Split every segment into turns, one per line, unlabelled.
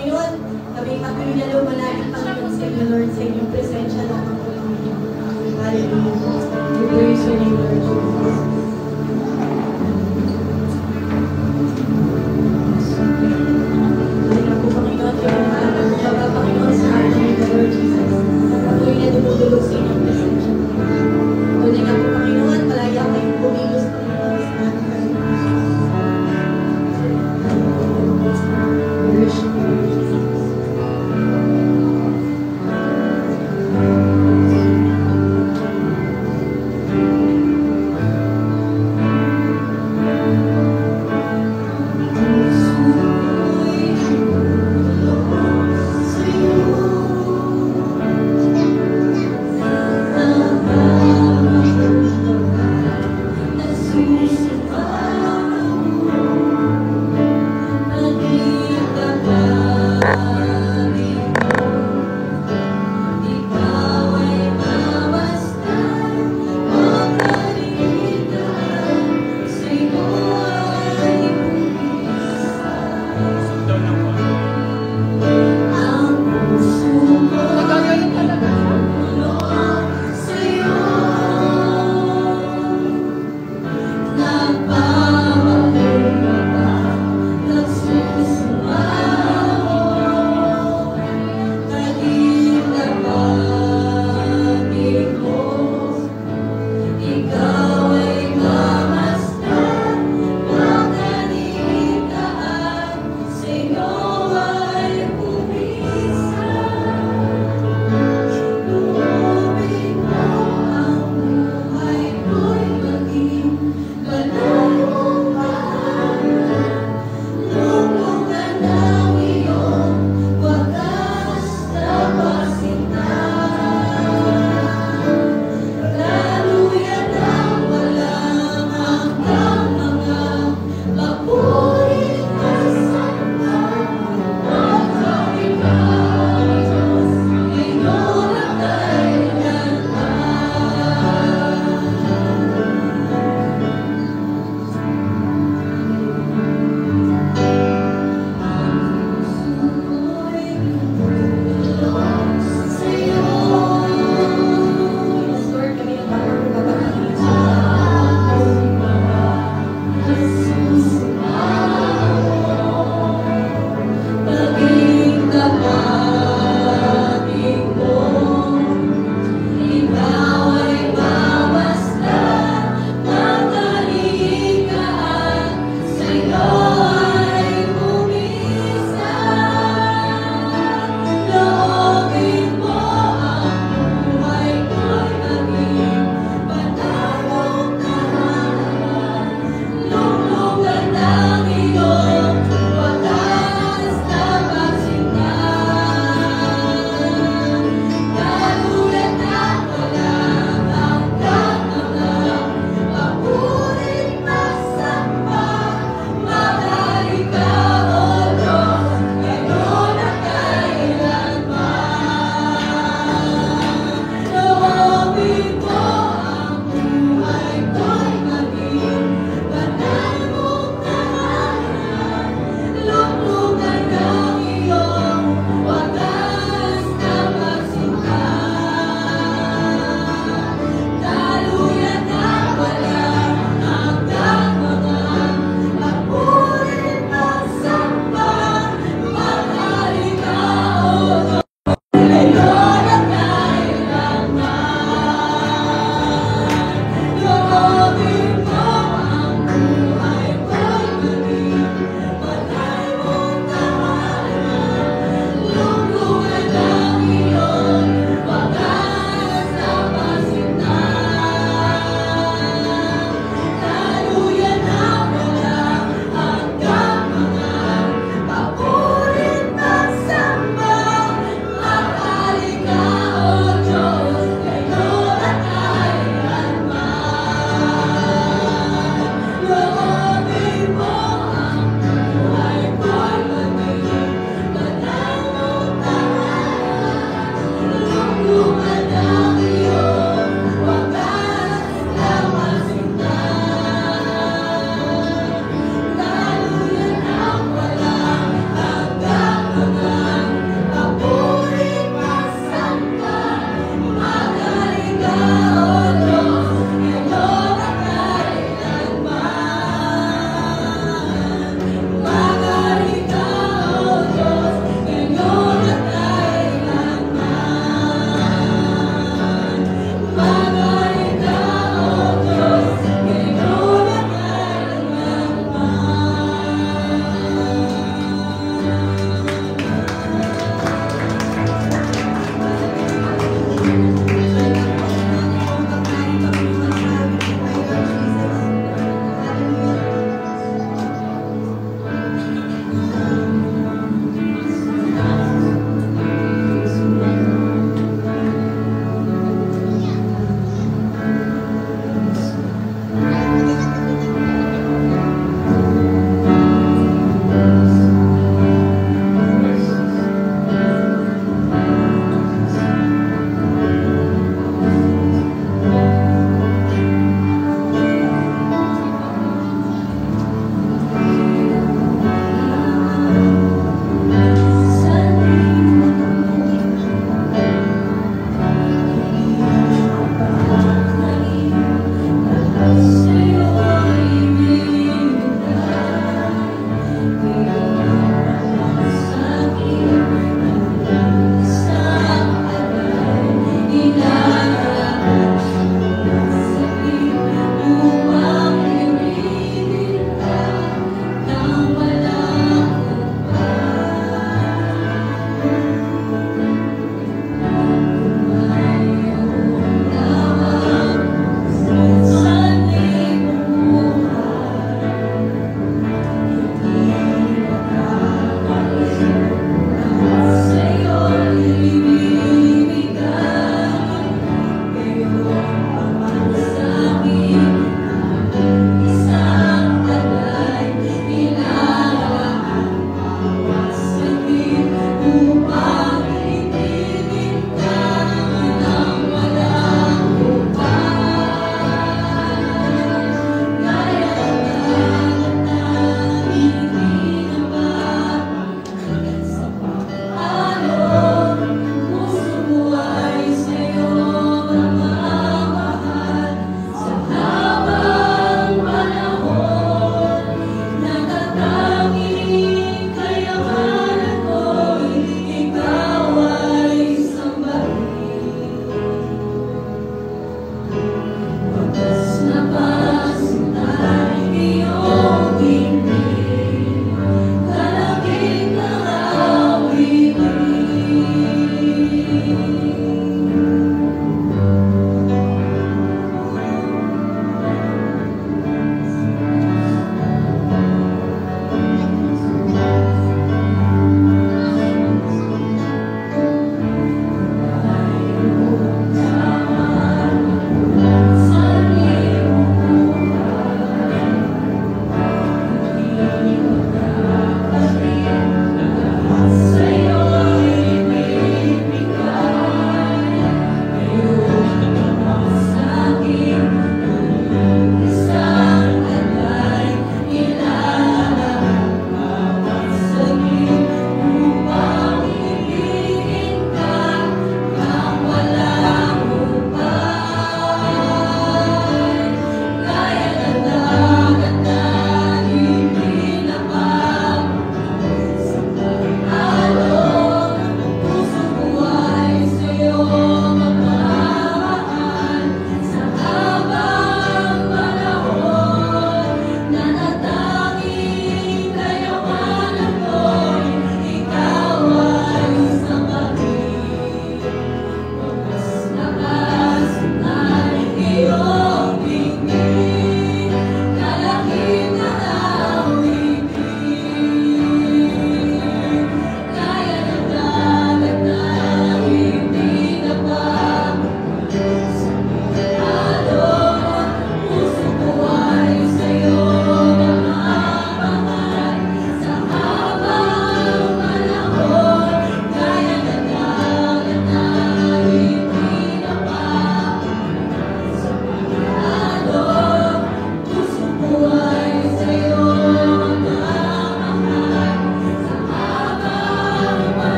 Panginoon, kami patuloy manalangin, Panginoon, sa inyo, Lord, sa inyong presensya ng Panginoon. Hallelujah. We praise your name, Lord Jesus. Halika po, Panginoon, Panginoon, sa atin, Lord Jesus. Patuloy na dumudulog sa inyong presensya. Tunay nga po, Panginoon, palagi ako kayong pumilos, Panginoon, sa ating worship you, Lord Jesus.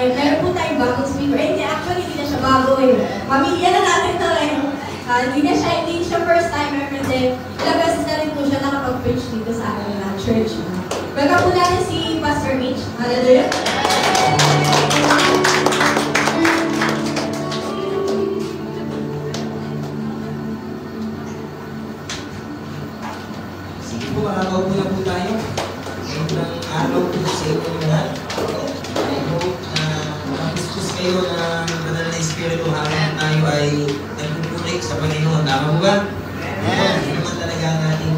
Meron po tayong bagong speaker. Hindi, actually, hindi na siya bago eh. Pamilya na natin to eh. Hindi siya first timer kasi ilang beses na rin po siya nakapag-preach dito sa ating church. Welcome po natin si Pastor Mitch. Hallelujah.
Sige po, makakaupo na po tayo. Magandang araw po sa inyo lahat. I hope na makapuspos kayo na banal na Espiritu habang tayo ay nagpupulik sa Panginoon. Tama po ba? Hindi naman talaga ang ating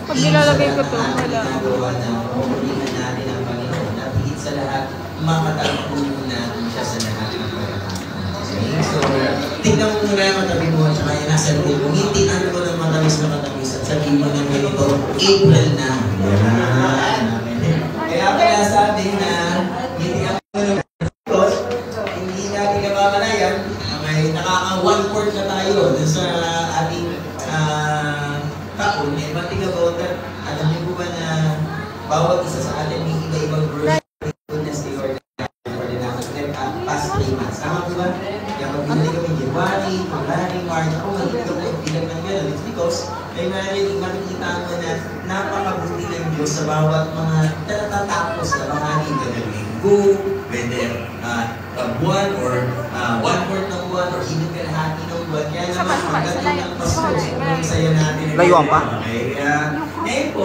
pag nilalagay ko to, wala.
ginagawa na mapupulikan natin ang Panginoon. At higit sa lahat, makatalpo natin siya sa lahat ng pagkakataon. tignan mo muna yung matabi mo at saka yung nasa loob mo. Ngintian mo ng matamis na matamis at sabihin mo ng ganito, April na. Yan. Kaya pala sabi na, ngintian mo ng because, hindi natin namamalayan, may nakaka-1/4 na tayo dun sa ating taon. Eh, one thing about that, alam niyo po ba na bawat isa sa atin may iba-ibang version of goodness day or the past 3 months. Tama po ba? Kaya pag binili kami January, February, March, ako magiging ako bilang ng gano'n. It's because may makikita mo na napakabuti ng Diyos sa bawat mga natatapos na bahagi ka ng linggo, whether buwan or 1/4 ng buwan or even kalahati ng buwan. Kaya naman pagdating ng Pasko, sobrang saya natin.
Layuan pa?
Okay, ngayon po,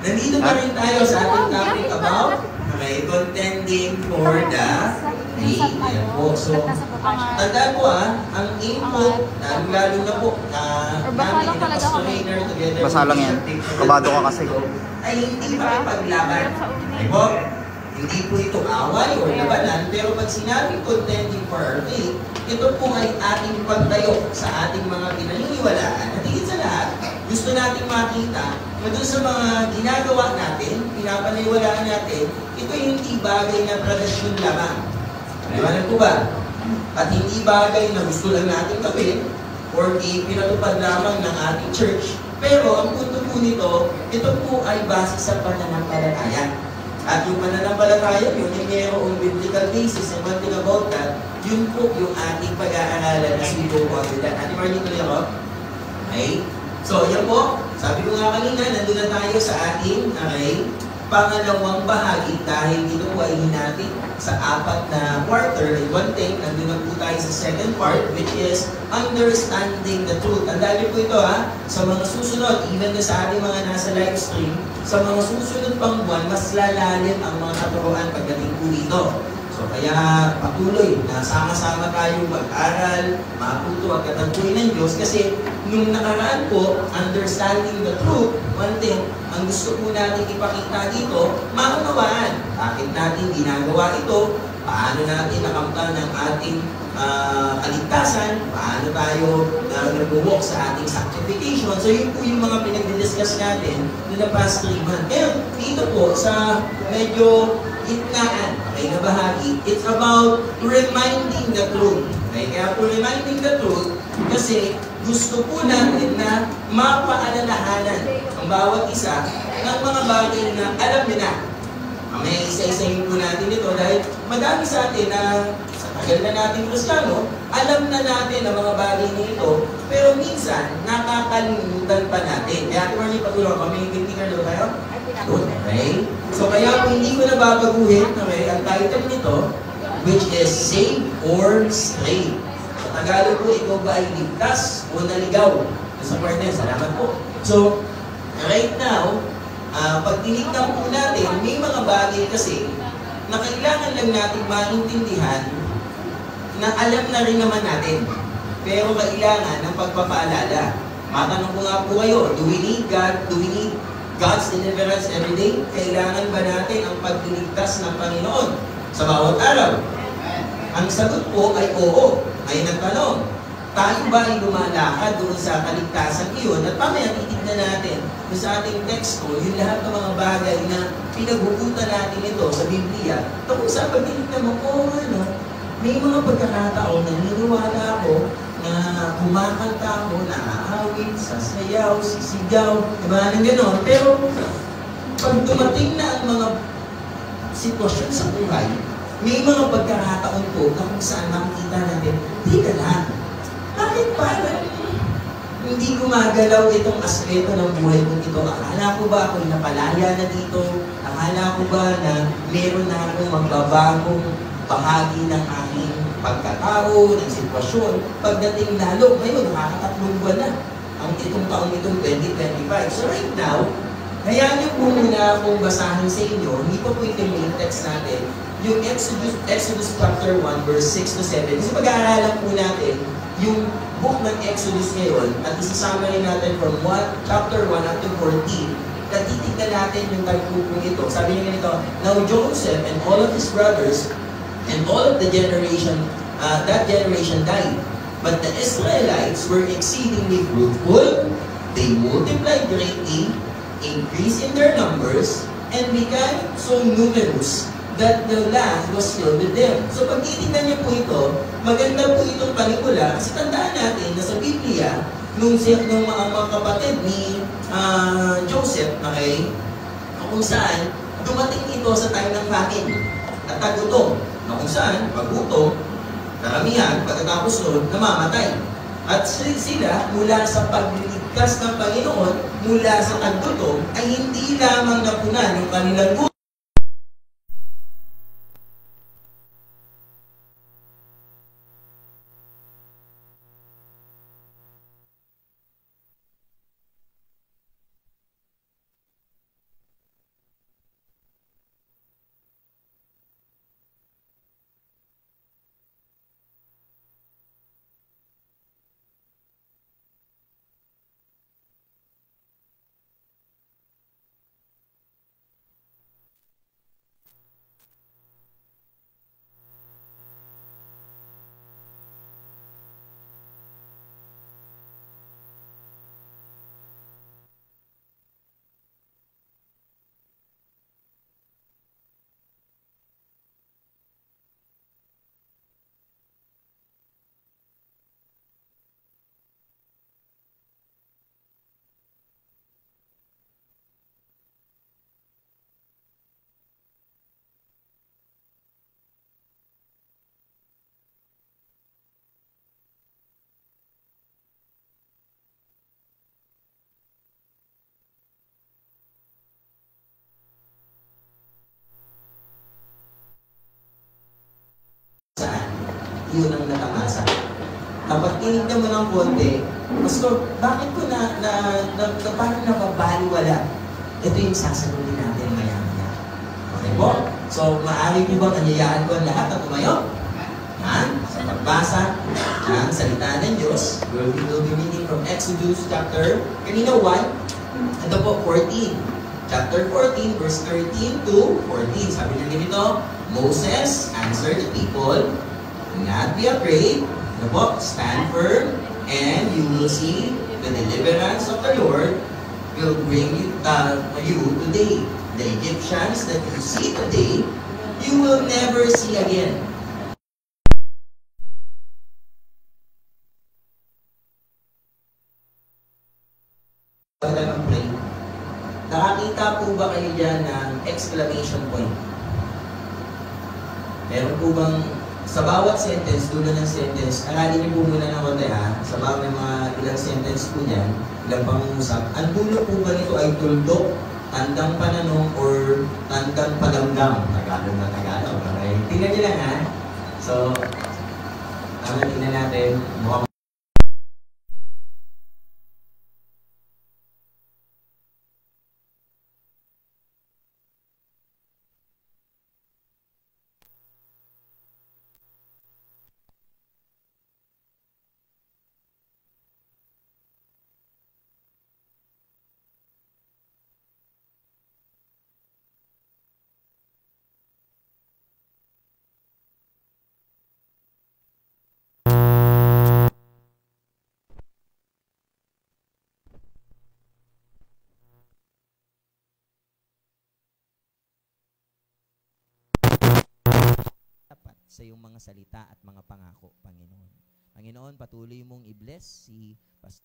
nandito pa rin tayo sa ating topic about contending for the faith. Ayan po. So, tandaan po ang aim po, lalo na po, namin na pastorator together.
Basa lang yan. Kabado ka kasi.
Ay hindi makipaglaban. Ay po, hindi po ito away o labanan, pero pag sinabing contending for our faith, ito po ay ating pagtayo sa ating mga pinaniniwalaan. At higit sa lahat, gusto nating makita na doon sa mga ginagawa natin, pinapaniwalaan natin, ito yung hindi bagay na tradisyon lamang. Ano po ba? At hindi bagay na gusto lang natin gawin or pinatupad lamang ng ating church. Pero ang punto po nito, ito po ay base sa pananampalataya. At yung pananampalataya, yun yung mayroong biblical basis. And one thing about that, yun po yung ating pag-aaralan na sino po ang that. Ate Marnie, tuloy ako? Okay? So, yan po. Sabi ko nga kanina, nandun na tayo sa ating pangalawang bahagi dahil dito po ay hinati sa 4 na quarter. And one thing, nandun na po tayo sa second part, which is understanding the truth. Tandaan niyo po ito sa mga susunod, even na sa ating mga nasa live stream, sa mga susunod pang buwan, mas lalalim ang mga katuruan pagdating po dito. So kaya patuloy na sama-sama tayo mag-aral, matuto at katagpuin ng Diyos kasi nung nakaraan po, understanding the truth, one thing, ang gusto po natin ipakita dito, maunawaan. Bakit natin ginagawa ito? Paano natin nakamtan ng ating kaligtasan? Paano tayo nag-walk sa ating sanctification? So yun po yung mga pinag-discuss natin noong na past 3 months. Ngayon, dito po sa medyo gitnaan, na bahagi, it's about reminding the truth. Okay? Kaya po reminding the truth, kasi gusto po natin na mapaalalahanan ang bawat isa ng mga bagay na alam nyo na. May isa-isahin po natin ito dahil madami sa atin na sa tagal na natin Kristiyano, alam na natin ang mga bagay nito, pero minsan nakakalimutan pa natin. Kaya kung ano yung pagulong, may technical na kayo? Okay? So kaya kung hindi ko na babaguhin, ang title nito, which is Save or Stray. Sa Tagalog po, ikaw ba ay ligtas o naligaw? Sa partner, salamat po. So, right now, pag tinignan po natin, may mga bagay kasi na kailangan lang natin maintindihan na alam na rin naman natin. Pero kailangan ng pagpapaalala. Matanong ko nga po kayo, do we need God? Do we need God's deliverance every day? Kailangan ba natin ang pagliligtas ng Panginoon sa bawat araw? Ang sagot po ay oo. Ngayon ang tanong, tayo ba ay lumalakad doon sa kaligtasan iyon? At pamaya titignan natin doon sa ating teksto, yung lahat ng mga bagay na pinaghugutan natin ito sa Biblia. Ito kung saan pag tinignan mo, may mga pagkakataon na niniwala ako na kumakanta ako, naaawit, sasayaw, sisigaw, diba nang gano'n. Pero pag dumating na ang mga sitwasyon sa buhay, may mga pagkakataon po na kung saan makikita natin, teka lang, bakit parang hindi gumagalaw itong aspeto ng buhay ko ito? Akala ko ba ako'y napalaya na dito? Akala ko ba na meron na akong magbabagong bahagi ng aking pagkatao, ng sitwasyon? Pagdating lalo, ngayon, nakakatatlong buwan na ang itong taong itong 2025. So right now, hayaan niyo po muna akong basahin sa inyo, hindi pa po ito yung main text natin, yung Exodus chapter 1, verse 6 to 7. Kasi pag-aaralan po natin yung book ng Exodus ngayon at isasummary natin from chapter 1 up to 14. Titignan natin yung tagpupong ito. Sabi niya ganito, now Joseph and all of his brothers and all of the generation, that generation died. But the Israelites were exceedingly fruitful, they multiplied greatly, increased in their numbers, and became so numerous that the land was filled with them. So pag titignan niyo po ito, maganda po itong panikula kasi tandaan natin na sa Biblia, nung mga kapatid ni Joseph, okay, kung saan dumating ito sa time ng famine at tagutom, na kung saan paggutom, karamihan, pagkatapos nun, namamatay. At sila, mula sa pagliligtas ng Panginoon, mula sa taggutom, ay hindi lamang napunan yung kanilang gutom. Saan? Yun ang natamasa. Kapag tinignan mo ng konti, Pastor, bakit ko parang napabaliwala? Ito yung sasagutin natin maya-maya. Okay po? So, maaari po bang anyayaan ko ang lahat na tumayo? Yan, sa pagbasa ng salita ng Diyos, we will be reading from Exodus chapter, kanina 1, ito po 14. Chapter 14, verse 13 to 14. Sabi niya ganito, Moses answered the people, "Do not be afraid. Ano po? Stand firm, and you will see the deliverance of the Lord will bring you today. The Egyptians that you see today, you will never see again." Nakakita po ba kayo dyan ng exclamation point? Meron po bang, sa bawat sentence, dulo ng sentence, aralin niyo po muna ng konti ha, sa bawat may mga ilang sentence po niyan, ilang pangungusap, ang dulo po ba nito ay tuldok, tandang pananong, or tandang palamdam? Tagalog na Tagalog, okay? Tingnan niyo lang ha. So, tingnan natin, mukhang tapat sa iyong mga salita at mga pangako, Panginoon. Panginoon, patuloy mong i-bless si Pastor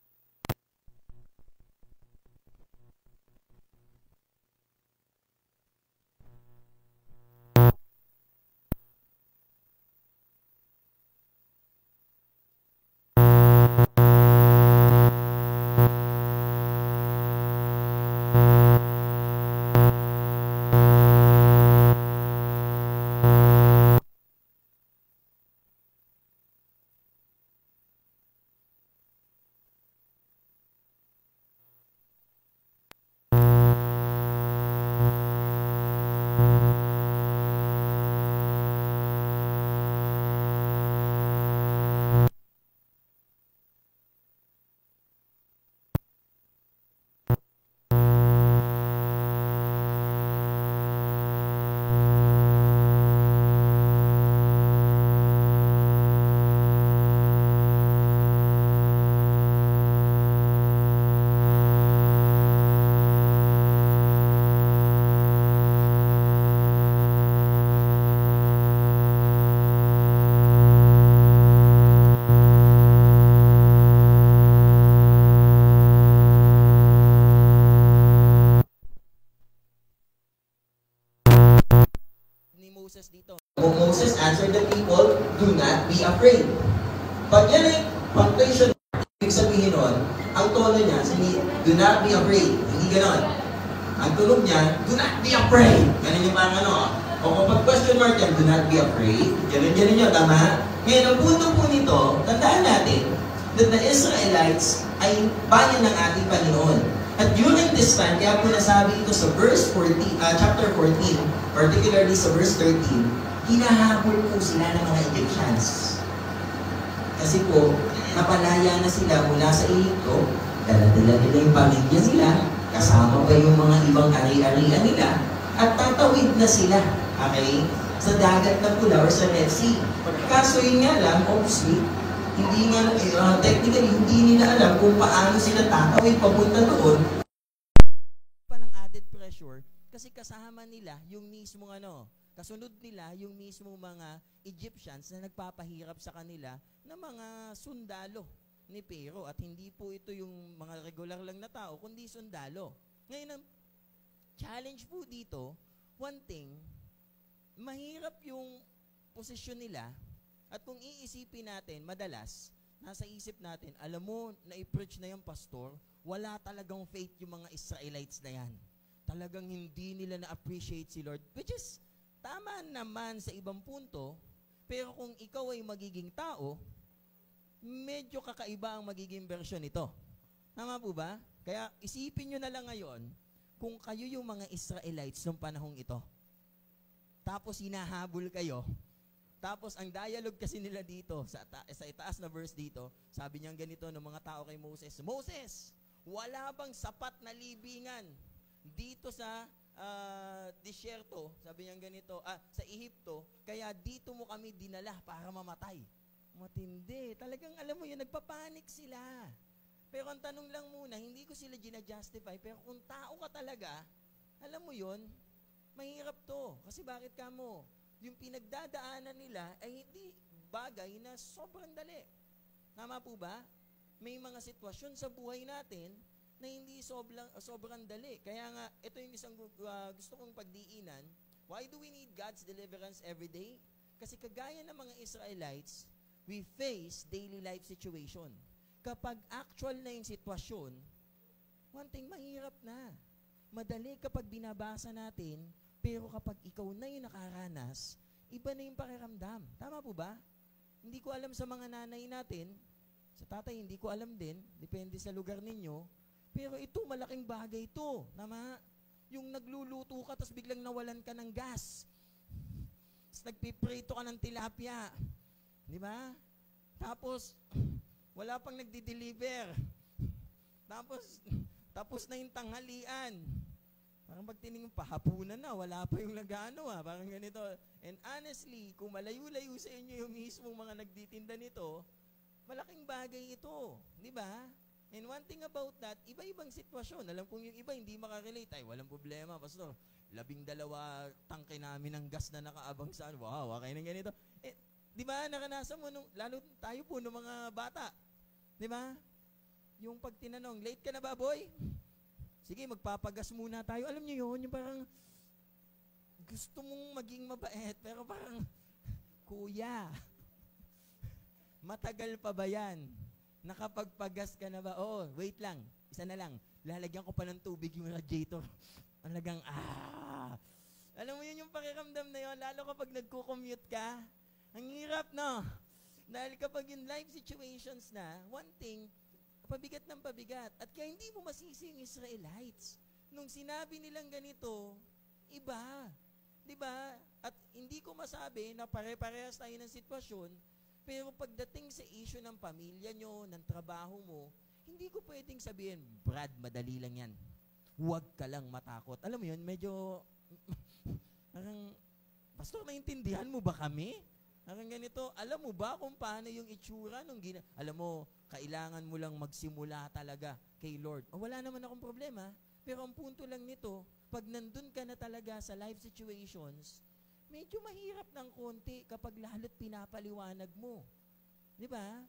Pag yan ay punctuation, ibig sabihin nun, ang tono niya, do not be afraid. Hindi ganon. Ang tunog niya, do not be afraid. Ganun yung parang ano. O kapag question mark yan, do not be afraid. Ganun yun, tama? Ngayon, ang punto po nito, tandaan natin that the Israelites ay bayan ng ating Panginoon. At during this time, kaya po nasabi ito sa chapter 14, particularly sa verse 13, hinahabol po sila ng mga Egyptians. Kasi po, napalaya na sila mula sa Egypto, dala-dala nila yung pamilya nila, kasama pa yung mga ibang ari-arian nila, at tatawid na sila, okay, sa dagat na pula or sa Red Sea. Kaso yun nga lang, obviously, hindi nga, technically, hindi nila alam kung paano sila tatawid papunta doon. Pa ng added pressure, kasi kasama nila yung mismong kasunod nila yung mismong mga Egyptians na nagpapahirap sa kanila na mga sundalo ni Pharaoh. At hindi po ito yung mga regular lang na tao, kundi sundalo. Ngayon, ang challenge po dito, one thing, mahirap yung posisyon nila. At kung iisipin natin, madalas, nasa isip natin, alam mo, na-preach na yung pastor, wala talagang faith yung mga Israelites na yan. Talagang hindi nila na-appreciate si Lord. Which is, tama naman sa ibang punto, pero kung ikaw ay magiging tao, medyo kakaiba ang magiging version nito. Tama po ba? Kaya isipin nyo na lang ngayon, kung kayo yung mga Israelites noong panahong ito, tapos hinahabol kayo, tapos ang dialogue kasi nila dito, sa itaas na verse dito, sabi niya ganito ng mga tao kay Moses, Moses, wala bang sapat na libingan dito sa disyerto, sabi niya ganito, sa Ehipto, kaya dito mo kami dinala para mamatay. Matindi. Talagang alam mo yun, nagpapanik sila. Pero ang tanong lang muna, hindi ko sila gina-justify, pero kung tao ka talaga, alam mo yun, mahirap to. Kasi bakit ka mo? Yung pinagdadaanan nila ay hindi bagay na sobrang dali. Tama po ba? May mga sitwasyon sa buhay natin na hindi sobrang dali. Kaya nga, ito yung isang gusto kong pagdiinan. Why do we need God's deliverance every day? Kasi kagaya ng mga Israelites, we face daily life situation. Kapag actual na yung sitwasyon, one thing, mahirap na. Madali kapag binabasa natin, pero kapag ikaw na yung nakaranas, iba na yung pakiramdam. Tama po ba? Hindi ko alam sa mga nanay natin, sa tatay hindi ko alam din, depende sa lugar ninyo, pero ito, malaking bagay ito. Tama? Yung nagluluto ka, tapos biglang nawalan ka ng gas. Tapos nagpiprito ka ng tilapia. Di ba? Tapos, wala pang nagdi-deliver. Tapos na yung tanghalian. Parang pag tinignan, pahapunan na, wala pa yung nag-ano parang ganito. And honestly, kung malayo-layo sa inyo yung mismong mga nagtitinda nito, malaking bagay ito. Di ba? And one thing about that, iba-ibang sitwasyon. Alam kong yung iba hindi makarelate. Ay, walang problema, pastor. 12 tangke namin ng gas na nakaabang saan. Wow, okay na ganito. Di ba, nakanasan mo, lalo tayo po ng mga bata. Di ba? Yung pag tinanong, late ka na ba, boy? Sige, magpapagas muna tayo. Alam niyo yun, yung parang gusto mong maging mabait, pero parang, kuya, matagal pa ba yan? Nakapagpagas ka na ba? Oo, wait lang. Isa na lang. Lalagyan ko pa ng tubig yung radiator. Talagang, Alam mo yun yung pakiramdam na yun, lalo kapag nagko-commute ka, ang hirap, no? Dahil kapag yung life situations na, one thing, pabigat ng pabigat. At kaya hindi mo masisi yung Israelites. Nung sinabi nilang ganito, iba. Diba? At hindi ko masabi na pare-parehas tayo ng sitwasyon, pero pagdating sa issue ng pamilya nyo, ng trabaho mo, hindi ko pwedeng sabihin, Brad, madali lang yan. Huwag ka lang matakot. Alam mo yun, medyo, parang, pastor, naintindihan mo ba kami? Parang ganito, alam mo ba kung paano yung itsura nung alam mo, kailangan mo lang magsimula talaga kay Lord. Wala naman akong problema, pero ang punto lang nito, pag nandun ka na talaga sa life situations, medyo mahirap ng konti kapag lalo't pinapaliwanag mo. Di ba?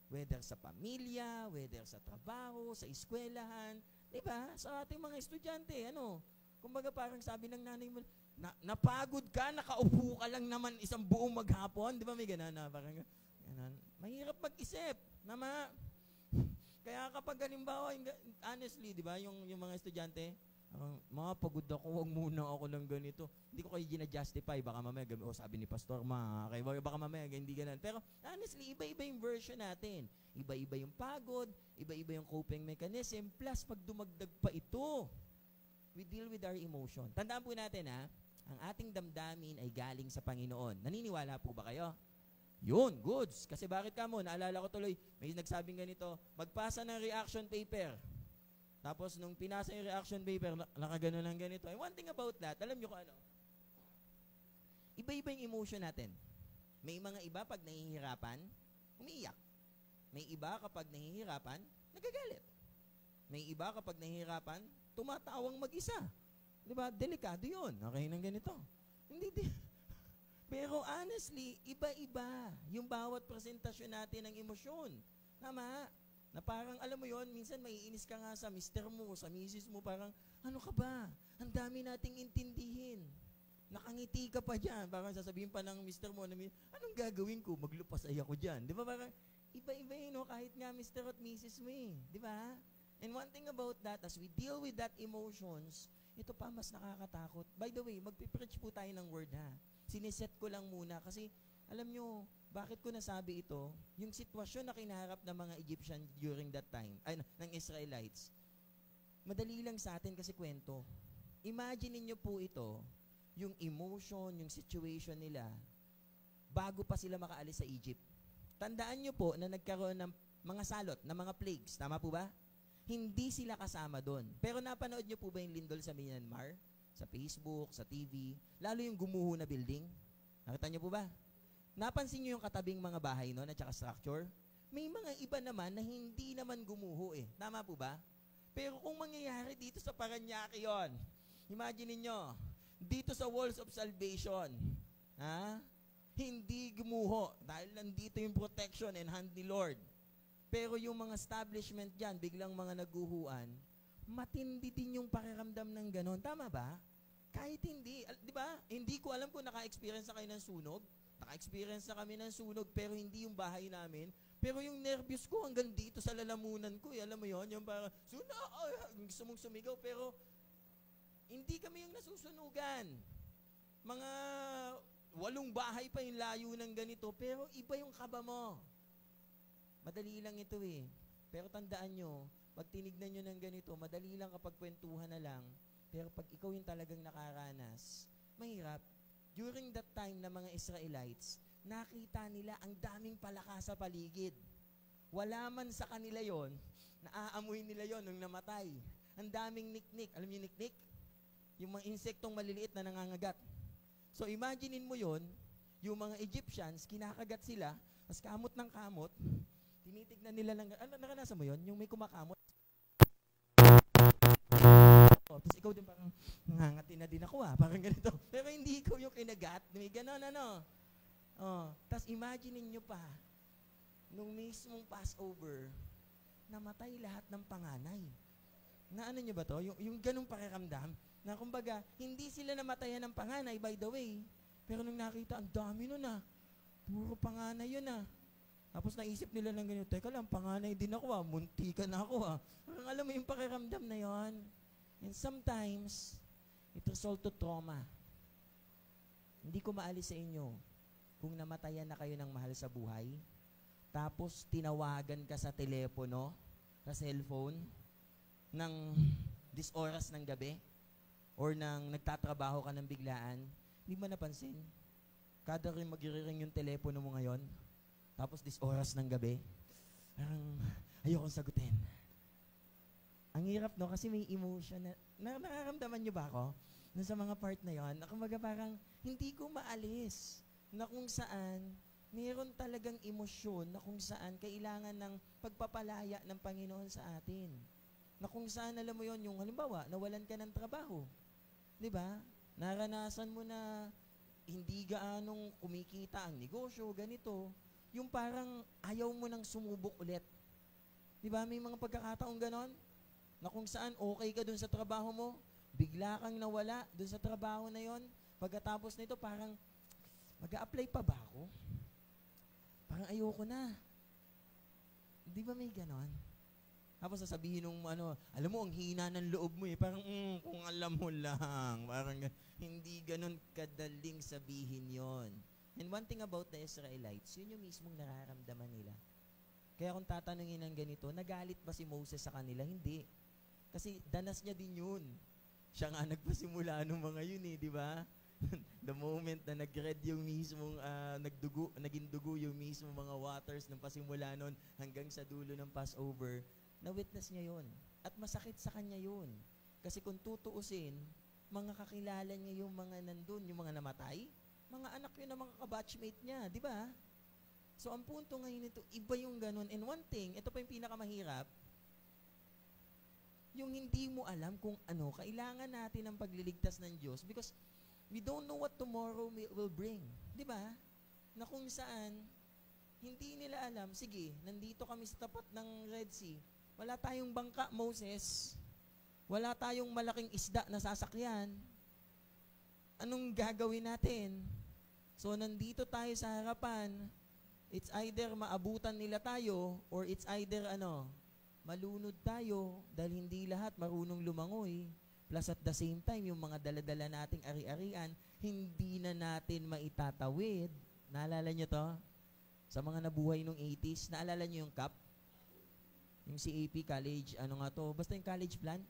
Whether sa pamilya, whether sa trabaho, sa eskwelahan, di ba? Sa ating mga estudyante, kumbaga parang sabi ng nanay mo, napagod ka, nakaupo ka lang naman isang buong maghapon. Di ba may gano'n na? Parang,
Mahirap mag-isip. Nama. Kaya kapag halimbawa, honestly, di ba, yung mga estudyante, mga pagod ako, wag muna ako lang ganito. Hindi ko kayo gina-justify. Baka mamaya, sabi ni Pastor, okay, baka mamaya, hindi ganun. Pero honestly, iba-iba yung version natin. Iba-iba yung pagod, iba-iba yung coping mechanism, plus pag dumagdag pa ito, we deal with our emotion. Tandaan po natin ang ating damdamin ay galing sa Panginoon. Naniniwala po ba kayo? Yun, goods. Kasi bakit ka mo? Naalala ko tuloy, may nagsabing ganito, magpasa ng reaction paper. Tapos nung pinasa yung reaction paper, nakagano lang ganito. And one thing about that, alam nyo kung ano? Iba-iba yung emotion natin. May mga iba pag nahihirapan, umiiyak. May iba kapag nahihirapan, nagagalit. May iba kapag nahihirapan, tumatawang mag-isa. Diba? Delikado yun. Okay nang ganito. Pero honestly, iba-iba yung bawat presentasyon natin ng emosyon. Tama? Na parang, alam mo yon, minsan maiinis ka nga sa mister mo, sa misis mo, parang, ano ka ba? Ang dami nating intindihin. Nakangiti ka pa dyan. Parang sasabihin pa ng mister mo, anong gagawin ko? Maglupasay ako dyan. Di ba? Parang, iba-iba yun, no? Kahit nga mister at misis mo Di ba? And one thing about that, as we deal with that emotions, ito pa mas nakakatakot. By the way, magpipreach po tayo ng word Siniset ko lang muna kasi alam nyo, bakit ko nasabi ito? Yung sitwasyon na kinaharap ng mga Egyptian during that time, ng Israelites, madali lang sa atin kasi kwento. Imagine niyo po ito, yung emotion, yung situation nila, bago pa sila makaalis sa Egypt. Tandaan nyo po na nagkaroon ng mga salot, ng mga plagues. Tama po ba? Hindi sila kasama doon. Pero napanood nyo po ba yung lindol sa Myanmar? Sa Facebook, sa TV, lalo yung gumuho na building? Nakita nyo po ba? Napansin nyo yung katabing mga bahay noon at saka structure? May mga iba naman na hindi naman gumuho Tama po ba? Pero kung mangyayari dito sa Parañaque yun, imagine niyo dito sa Walls of Salvation, hindi gumuho dahil nandito yung protection and hand ni Lord. Pero yung mga establishment dyan, biglang mga naguhuan, matindi din yung pakiramdam ng ganon. Tama ba? Kahit hindi. Di ba? Hindi ko alam kung naka-experience na kayo ng sunog. Naka-experience na kami ng sunog, pero hindi yung bahay namin. Pero yung nervyos ko hanggang dito sa lalamunan ko. Alam mo yon, yung parang, gusto mong sumigaw, pero hindi kami yung nasusunugan. Mga 8 bahay pa yung layo ng ganito, pero iba yung kaba mo. Madali lang ito Pero tandaan nyo, pag tinignan nyo ng ganito, madali lang kapag kwentuhan na lang. Pero pag ikaw yung talagang nakaranas, mahirap. During that time na mga Israelites, nakita nila ang daming palaka sa paligid. Wala man sa kanila yon, naaamoy nila yon nung namatay. Ang daming niknik. Alam niyo niknik? Yung mga insektong maliliit na nangangagat. So imaginein mo yon, yung mga Egyptians, kinakagat sila, tas kamot ng kamot, tinitignan nila lang, nakanasan mo yon? Yung may kumakamot. Tapos ikaw din parang, nangangati na din ako parang ganito. Pero hindi ikaw yung kinagat, may ganon tapos imagine nyo pa, nung mismong Passover, namatay lahat ng panganay. Naano nyo ba to? Yung ganong pakiramdam, na kumbaga, hindi sila namatayan ng panganay, by the way. Pero nung nakita, ang dami nun puro panganay yun Tapos naisip nila ng ganyan, teka lang, panganay din ako munti ka na ako Parang alam mo yung pakiramdam na yon. And sometimes, it result to trauma. Hindi ko maalis sa inyo kung namatayan na kayo ng mahal sa buhay, tapos tinawagan ka sa telepono, sa cellphone, ng 10 oras ng gabi, or nang nagtatrabaho ka ng biglaan, hindi mo napansin? Kada rin magiriring yung telepono mo ngayon, tapos 10 oras ng gabi, parang ayokong sagutin. Ang hirap kasi may emotion na nakaramdaman nyo ba ako? Sa mga part na yon, na kumbaga parang hindi ko maalis na kung saan mayroon talagang emosyon na kung saan kailangan ng pagpapalaya ng Panginoon sa atin. Na kung saan, alam mo yon, yung halimbawa, nawalan ka ng trabaho. Diba? Naranasan mo na hindi gaanong kumikita ang negosyo, ganito. Yung parang ayaw mo nang sumubok ulit. Diba? May mga pagkakataong ganon na kung saan okay ka dun sa trabaho mo, bigla kang nawala dun sa trabaho na yon. Pagkatapos nito, parang mag-a-apply pa ba ako? parang ayoko na. Di ba may ganon? Tapos sasabihin nung alam mo, ang hina ng loob mo eh. Parang, kung alam mo lang. Parang, hindi ganon kadaling sabihin yon. And one thing about the Israelites, yun yung mismong nararamdaman nila. Kaya kung tatanungin ng ganito, nagalit ba si Moses sa kanila? Hindi. Kasi danas niya din yun. Siya nga nagpasimula ng mga yun eh, di ba? The moment na nag-red yung mismong, naging dugo yung mismong mga waters ng pasimula nun hanggang sa dulo ng Passover, na-witness niya yun. At masakit sa kanya yun. Kasi kung tutuusin, mga kakilala niya yung mga nandun, yung mga namatay, mga anak yun na mga kabatchmate niya, di ba? So, ang punto ngayon ito, iba yung ganun. And one thing, ito pa yung pinakamahirap, yung hindi mo alam kung ano, kailangan natin ang pagliligtas ng Diyos because we don't know what tomorrow will bring. Di ba? Na kung saan, hindi nila alam, sige, nandito kami sa tapat ng Red Sea, wala tayong bangka, Moses, wala tayong malaking isda na sasakyan, anong gagawin natin? So, nandito tayo sa harapan, it's either maabutan nila tayo or it's either malunod tayo dahil hindi lahat marunong lumangoy. Plus at the same time, yung mga daladala nating ari-arian, hindi na natin maitatawid. Naalala nyo to? Sa mga nabuhay nung 80s, naalala nyo yung CAP? Yung CAP college, basta yung college plan?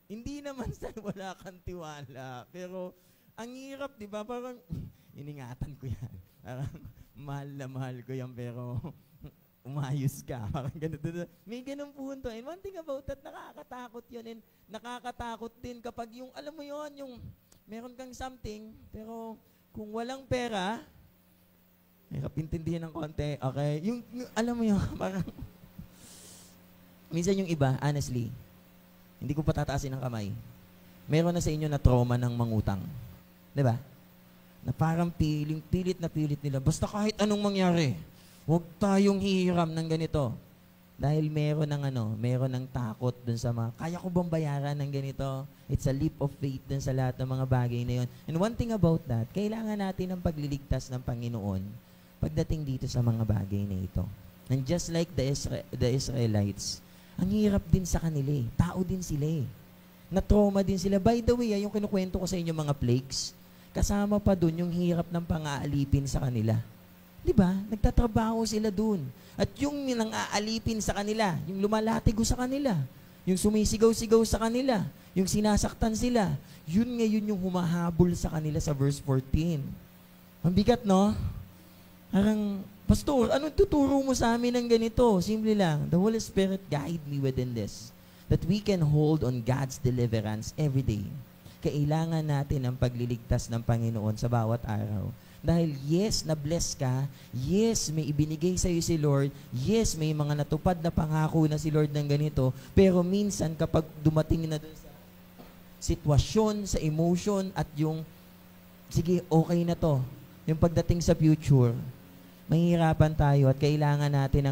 Hindi naman sa wala kang tiwala. Pero, ang hirap, di ba? Parang, iningatan ko yan. Parang, mahal ko yan, pero umayos ka. Parang ganito. May ganun punto. And one thing about that, nakakatakot yun. And nakakatakot din kapag yung, alam mo yon yung meron kang something, pero kung walang pera, hirap intindihin ng konti. Okay? Yung alam mo yun, parang, minsan yung iba, honestly, hindi ko patataasin ang kamay. Meron na sa inyo na trauma ng mangutang. Di ba? Na parang pilit nila. Basta kahit anong mangyari, huwag tayong hihiram ng ganito. Dahil meron ng takot dun sa mga, kaya ko bang bayaran ng ganito? It's a leap of faith dun sa lahat ng mga bagay na yun. And one thing about that, kailangan natin ng pagliligtas ng Panginoon pagdating dito sa mga bagay na ito. And just like the Israelites, ang hirap din sa kanila eh. Tao din sila eh. Na-trauma din sila. By the way, yung kinukwento ko sa inyo mga plagues, kasama pa dun yung hirap ng pang-aalipin sa kanila. Di ba? Nagtatrabaho sila dun. At yung nang-aalipin sa kanila, yung lumalatigo sa kanila, yung sumisigaw-sigaw sa kanila, yung sinasaktan sila, yun ngayon yung humahabol sa kanila sa verse 14. Ang bigat, no? Parang, Pastor, anong tuturo mo sa amin ng ganito? Simple lang, the Holy Spirit guide me within this. That we can hold on God's deliverance every day. Kailangan natin ang pagliligtas ng Panginoon sa bawat araw. Dahil yes, na-bless ka. Yes, may ibinigay sa iyo si Lord. Yes, may mga natupad na pangako na si Lord ng ganito. Pero minsan kapag dumating na doon sa sitwasyon, sa emotion, at yung, sige, okay na to. Yung pagdating sa future, mahihirapan tayo at kailangan natin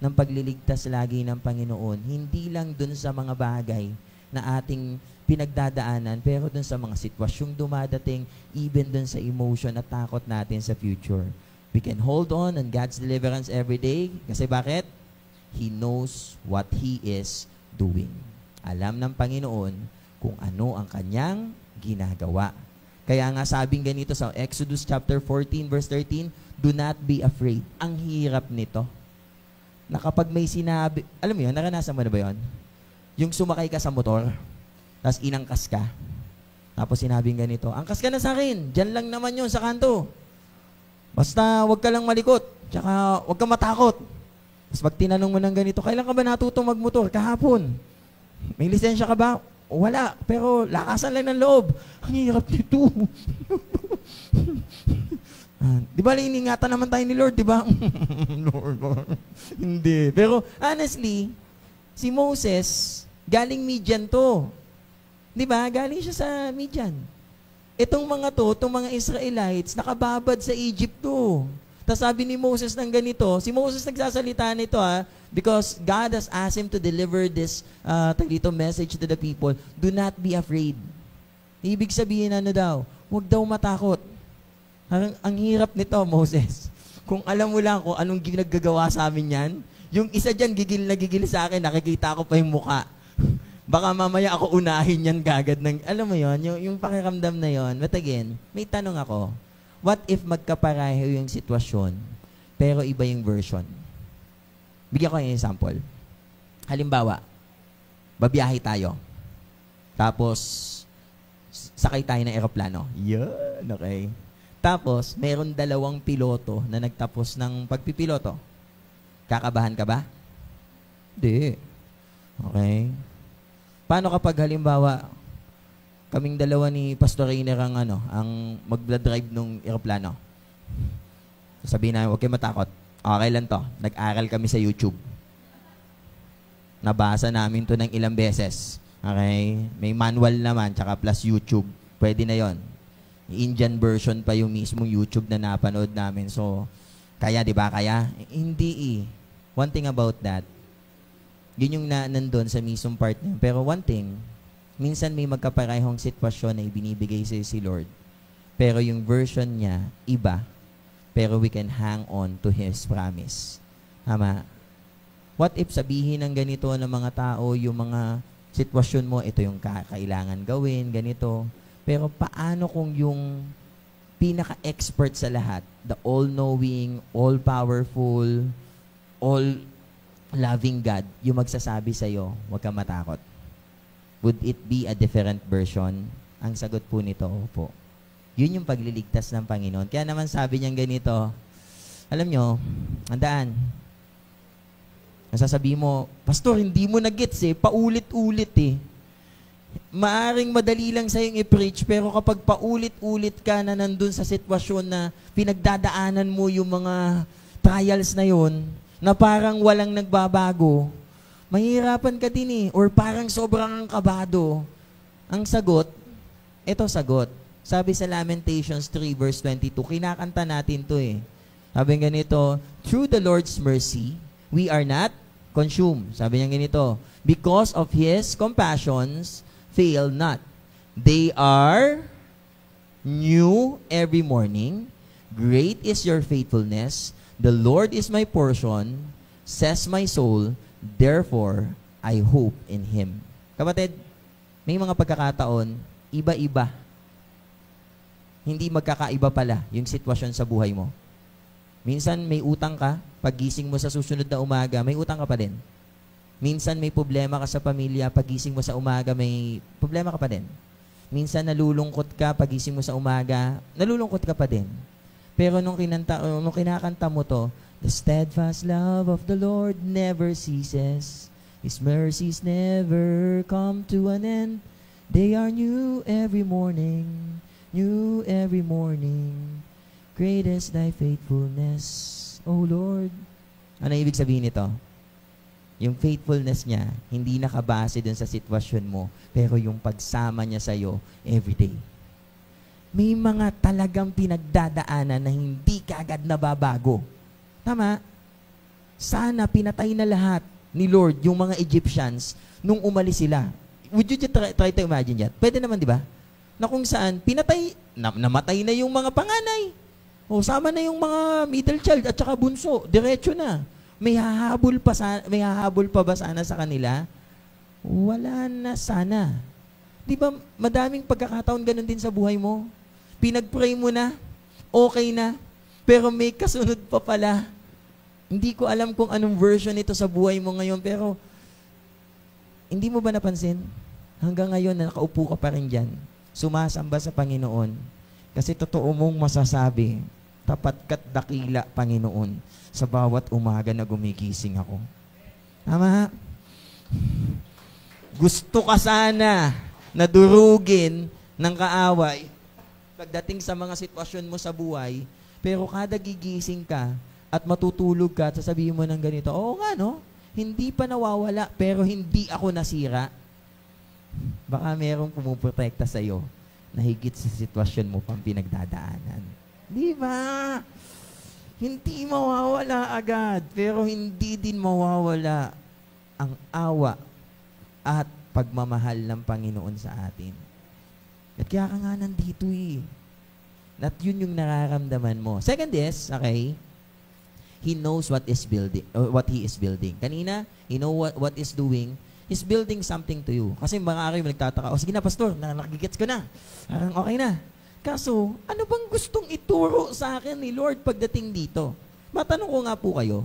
ng pagliligtas lagi ng Panginoon. Hindi lang dun sa mga bagay na ating pinagdadaanan, pero dun sa mga sitwasyong dumadating, even dun sa emotion at takot natin sa future. We can hold on God's deliverance every day. Kasi bakit? He knows what He is doing. Alam ng Panginoon kung ano ang Kanyang ginagawa. Kaya nga sabing ganito sa Exodus chapter 14 verse 13, do not be afraid. Ang hirap nito. Na kapag may sinabi, alam mo yun, naranasan mo na ba yun? Yung sumakay ka sa motor, Tapos inangkas ka. Tapos sinabing ganito, angkas ka na sa akin. Diyan lang naman yun sa kanto. Basta wag ka lang malikot. Tsaka wag ka matakot. Tapos pag tinanong mo ng ganito, kailan ka ba natutong magmotor? Kahapon. May lisensya ka ba? Wala. Pero lakasan lang ng loob. Ang hirap nito. Di ba iningatan naman tayo ni Lord, di ba? Lord. Hindi. Pero honestly, si Moses, galing Midian to. Di ba? Galing siya sa Midian. Itong mga to, itong mga Israelites, nakababad sa Egypt to. Tapos sabi ni Moses ng ganito, si Moses nagsasalita nito because God has asked him to deliver this message to the people. Do not be afraid. Ibig sabihin ano daw? Huwag daw matakot. Ang hirap nito, Moses. Kung alam mo lang kung anong ginagagawa sa amin yan, yung isa dyan gigil na gigil sa akin, nakikita ko pa yung muka. Baka mamaya ako unahin yan kagad ng, alam mo yon, yung pakiramdam na yon. But again, may tanong ako, what if magkapareho yung sitwasyon, pero iba yung version? Bigyan ko yung example. Halimbawa, babiyahe tayo. Tapos, sakay tayo ng eroplano. Yan, okay. Tapos, meron 2 piloto na nagtapos ng pagpipiloto. Kakabahan ka ba? Hindi. Okay. Paano kapag halimbawa, kaming 2 ni Pastor Rainer ang magdadrive ng eroplano? Sabihin namin, huwag kayo matakot. Okay lang to. Nag-aral kami sa YouTube. Nabasa namin to ng ilang beses. Okay? May manual naman, tsaka plus YouTube. Pwede na yon. Indian version pa yung mismong YouTube na napanood namin. So, kaya, di ba? Kaya? Hindi eh. One thing about that, yun yung nandun sa mismong part niya. Pero one thing, minsan may magkaparehong sitwasyon na ibinibigay sa si Lord. Pero yung version niya, iba. Pero we can hang on to His promise. Tama? What if sabihin ng ganito ng mga tao, yung mga sitwasyon mo, ito yung kailangan gawin, ganito. Pero paano kung yung pinaka-expert sa lahat, the all-knowing, all-powerful, all-loving God, yung magsasabi sa'yo, huwag kang matakot? Would it be a different version? Ang sagot po nito, opo. Yun yung pagliligtas ng Panginoon. Kaya naman sabi niyang ganito, alam nyo, andaan, nasasabi mo, Pastor, hindi mo na-gets paulit-ulit Maaring madali lang sa'yo i-preach, pero kapag paulit-ulit ka na nandun sa sitwasyon na pinagdadaanan mo yung mga trials na yun, na parang walang nagbabago, mahirapan ka din or parang sobrang kabado. Ang sagot, ito sagot. Sabi sa Lamentations 3 verse 22, kinakanta natin to Sabi ganito, through the Lord's mercy, we are not consumed. Sabi niya ganito, because of His compassions, fail not. They are new every morning. Great is your faithfulness. The Lord is my portion, says my soul, therefore I hope in Him. Kapatid, may mga pagkakataon, iba-iba. Hindi magkakaiba pala yung sitwasyon sa buhay mo. Minsan may utang ka, pagising mo sa susunod na umaga, may utang ka pa din. Minsan may problema ka sa pamilya, pagising mo sa umaga, may problema ka pa din. Minsan nalulungkot ka, pagising mo sa umaga, nalulungkot ka pa din. Pero nung kinakanta mo to, the steadfast love of the Lord never ceases. His mercies never come to an end. They are new every morning, new every morning. Great is thy faithfulness, O Lord. Ano ibig sabihin nito? Yung faithfulness niya, hindi nakabase dun sa sitwasyon mo, pero yung pagsama niya sa'yo everyday. May mga talagang pinagdadaanan na hindi kaagad nababago. Tama? Sana pinatay na lahat ni Lord yung mga Egyptians nung umalis sila. Would you try to imagine that? Pwede naman, di ba? Na kung saan, namatay na yung mga panganay. O, sama na yung mga middle child at saka bunso. Diretso na. May hahabol pa ba sana sa kanila? Wala na sana. Di ba madaming pagkakataon ganun din sa buhay mo? Pinag-pray mo na, okay na, pero may kasunod pa pala. Hindi ko alam kung anong version ito sa buhay mo ngayon, pero hindi mo ba napansin? hanggang ngayon na nakaupo ka pa rin dyan, sumasamba sa Panginoon. Kasi totoo mong masasabi, tapat ka't dakila, Panginoon, sa bawat umaga na gumigising ako. Tama? Gusto ka sana na durugin ng kaaway pagdating sa mga sitwasyon mo sa buhay, pero kada gigising ka at matutulog ka at sasabihin mo ng ganito, oo nga no, hindi pa nawawala pero hindi ako nasira. Baka merong pumuprotekta sa'yo na higit sa sitwasyon mo pang pinagdadaanan. Di ba? Hindi mawawala agad, pero hindi din mawawala ang awa at pagmamahal ng Panginoon sa atin. At kaya ka nga nandito eh. At yun yung nararamdaman mo. Second is, okay, He knows what is building, what He is building. Kanina, He know what is doing. He's building something to you. Kasi mga araw yung nagtataka, sige na pastor, nakikigets ko na. Parang okay na. Kaso, ano bang gustong ituro sa akin ni Lord pagdating dito? Matanong ko nga po kayo,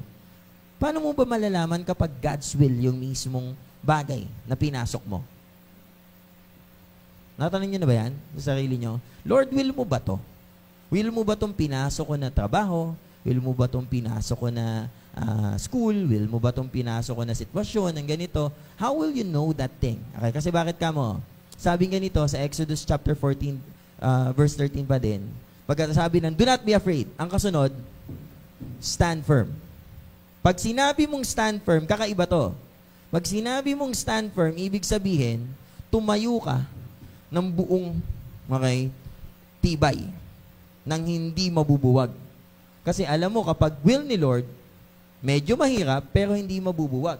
paano mo ba malalaman kapag God's will yung mismong bagay na pinasok mo? Natanong nyo na ba yan sa sarili nyo? Lord, will mo ba to? Will mo ba tong pinasok ko na trabaho? Will mo ba tong pinasok ko na school? Will mo ba tong pinasok ko na sitwasyon ng ganito? How will you know that thing? Okay, kasi bakit ka mo? Sabi ganito sa Exodus chapter 14, verse 13 pa din. Pagkasabi ng, do not be afraid. Ang kasunod, stand firm. Pag sinabi mong stand firm, kakaiba to. Pag sinabi mong stand firm, ibig sabihin, tumayo ka ng buong, okay, tibay, nang hindi mabubuwag. Kasi alam mo, kapag will ni Lord, medyo mahirap, pero hindi mabubuwag.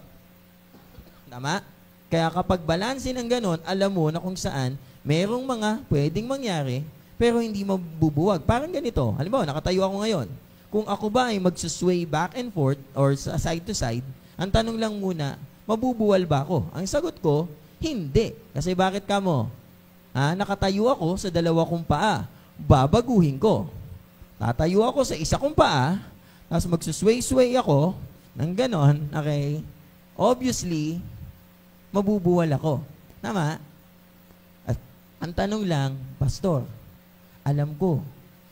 Tama? Kaya kapag balanse ng ganon, alam mo na kung saan, merong mga pwedeng mangyari, pero hindi mabubuwag. Parang ganito. Halimbawa, nakatayo ako ngayon. Kung ako ba ay magsusway back and forth, or side to side, ang tanong lang muna, mabubuwal ba ako? Ang sagot ko, hindi. Kasi bakit ka mo? Nakatayo ako sa dalawa kong paa. Babaguhin ko. Tatayo ako sa isa kong paa, tapos magsusway-sway ako, ng ganon, okay? Obviously, mabubuwal ako. Tama? At ang tanong lang, Pastor, alam ko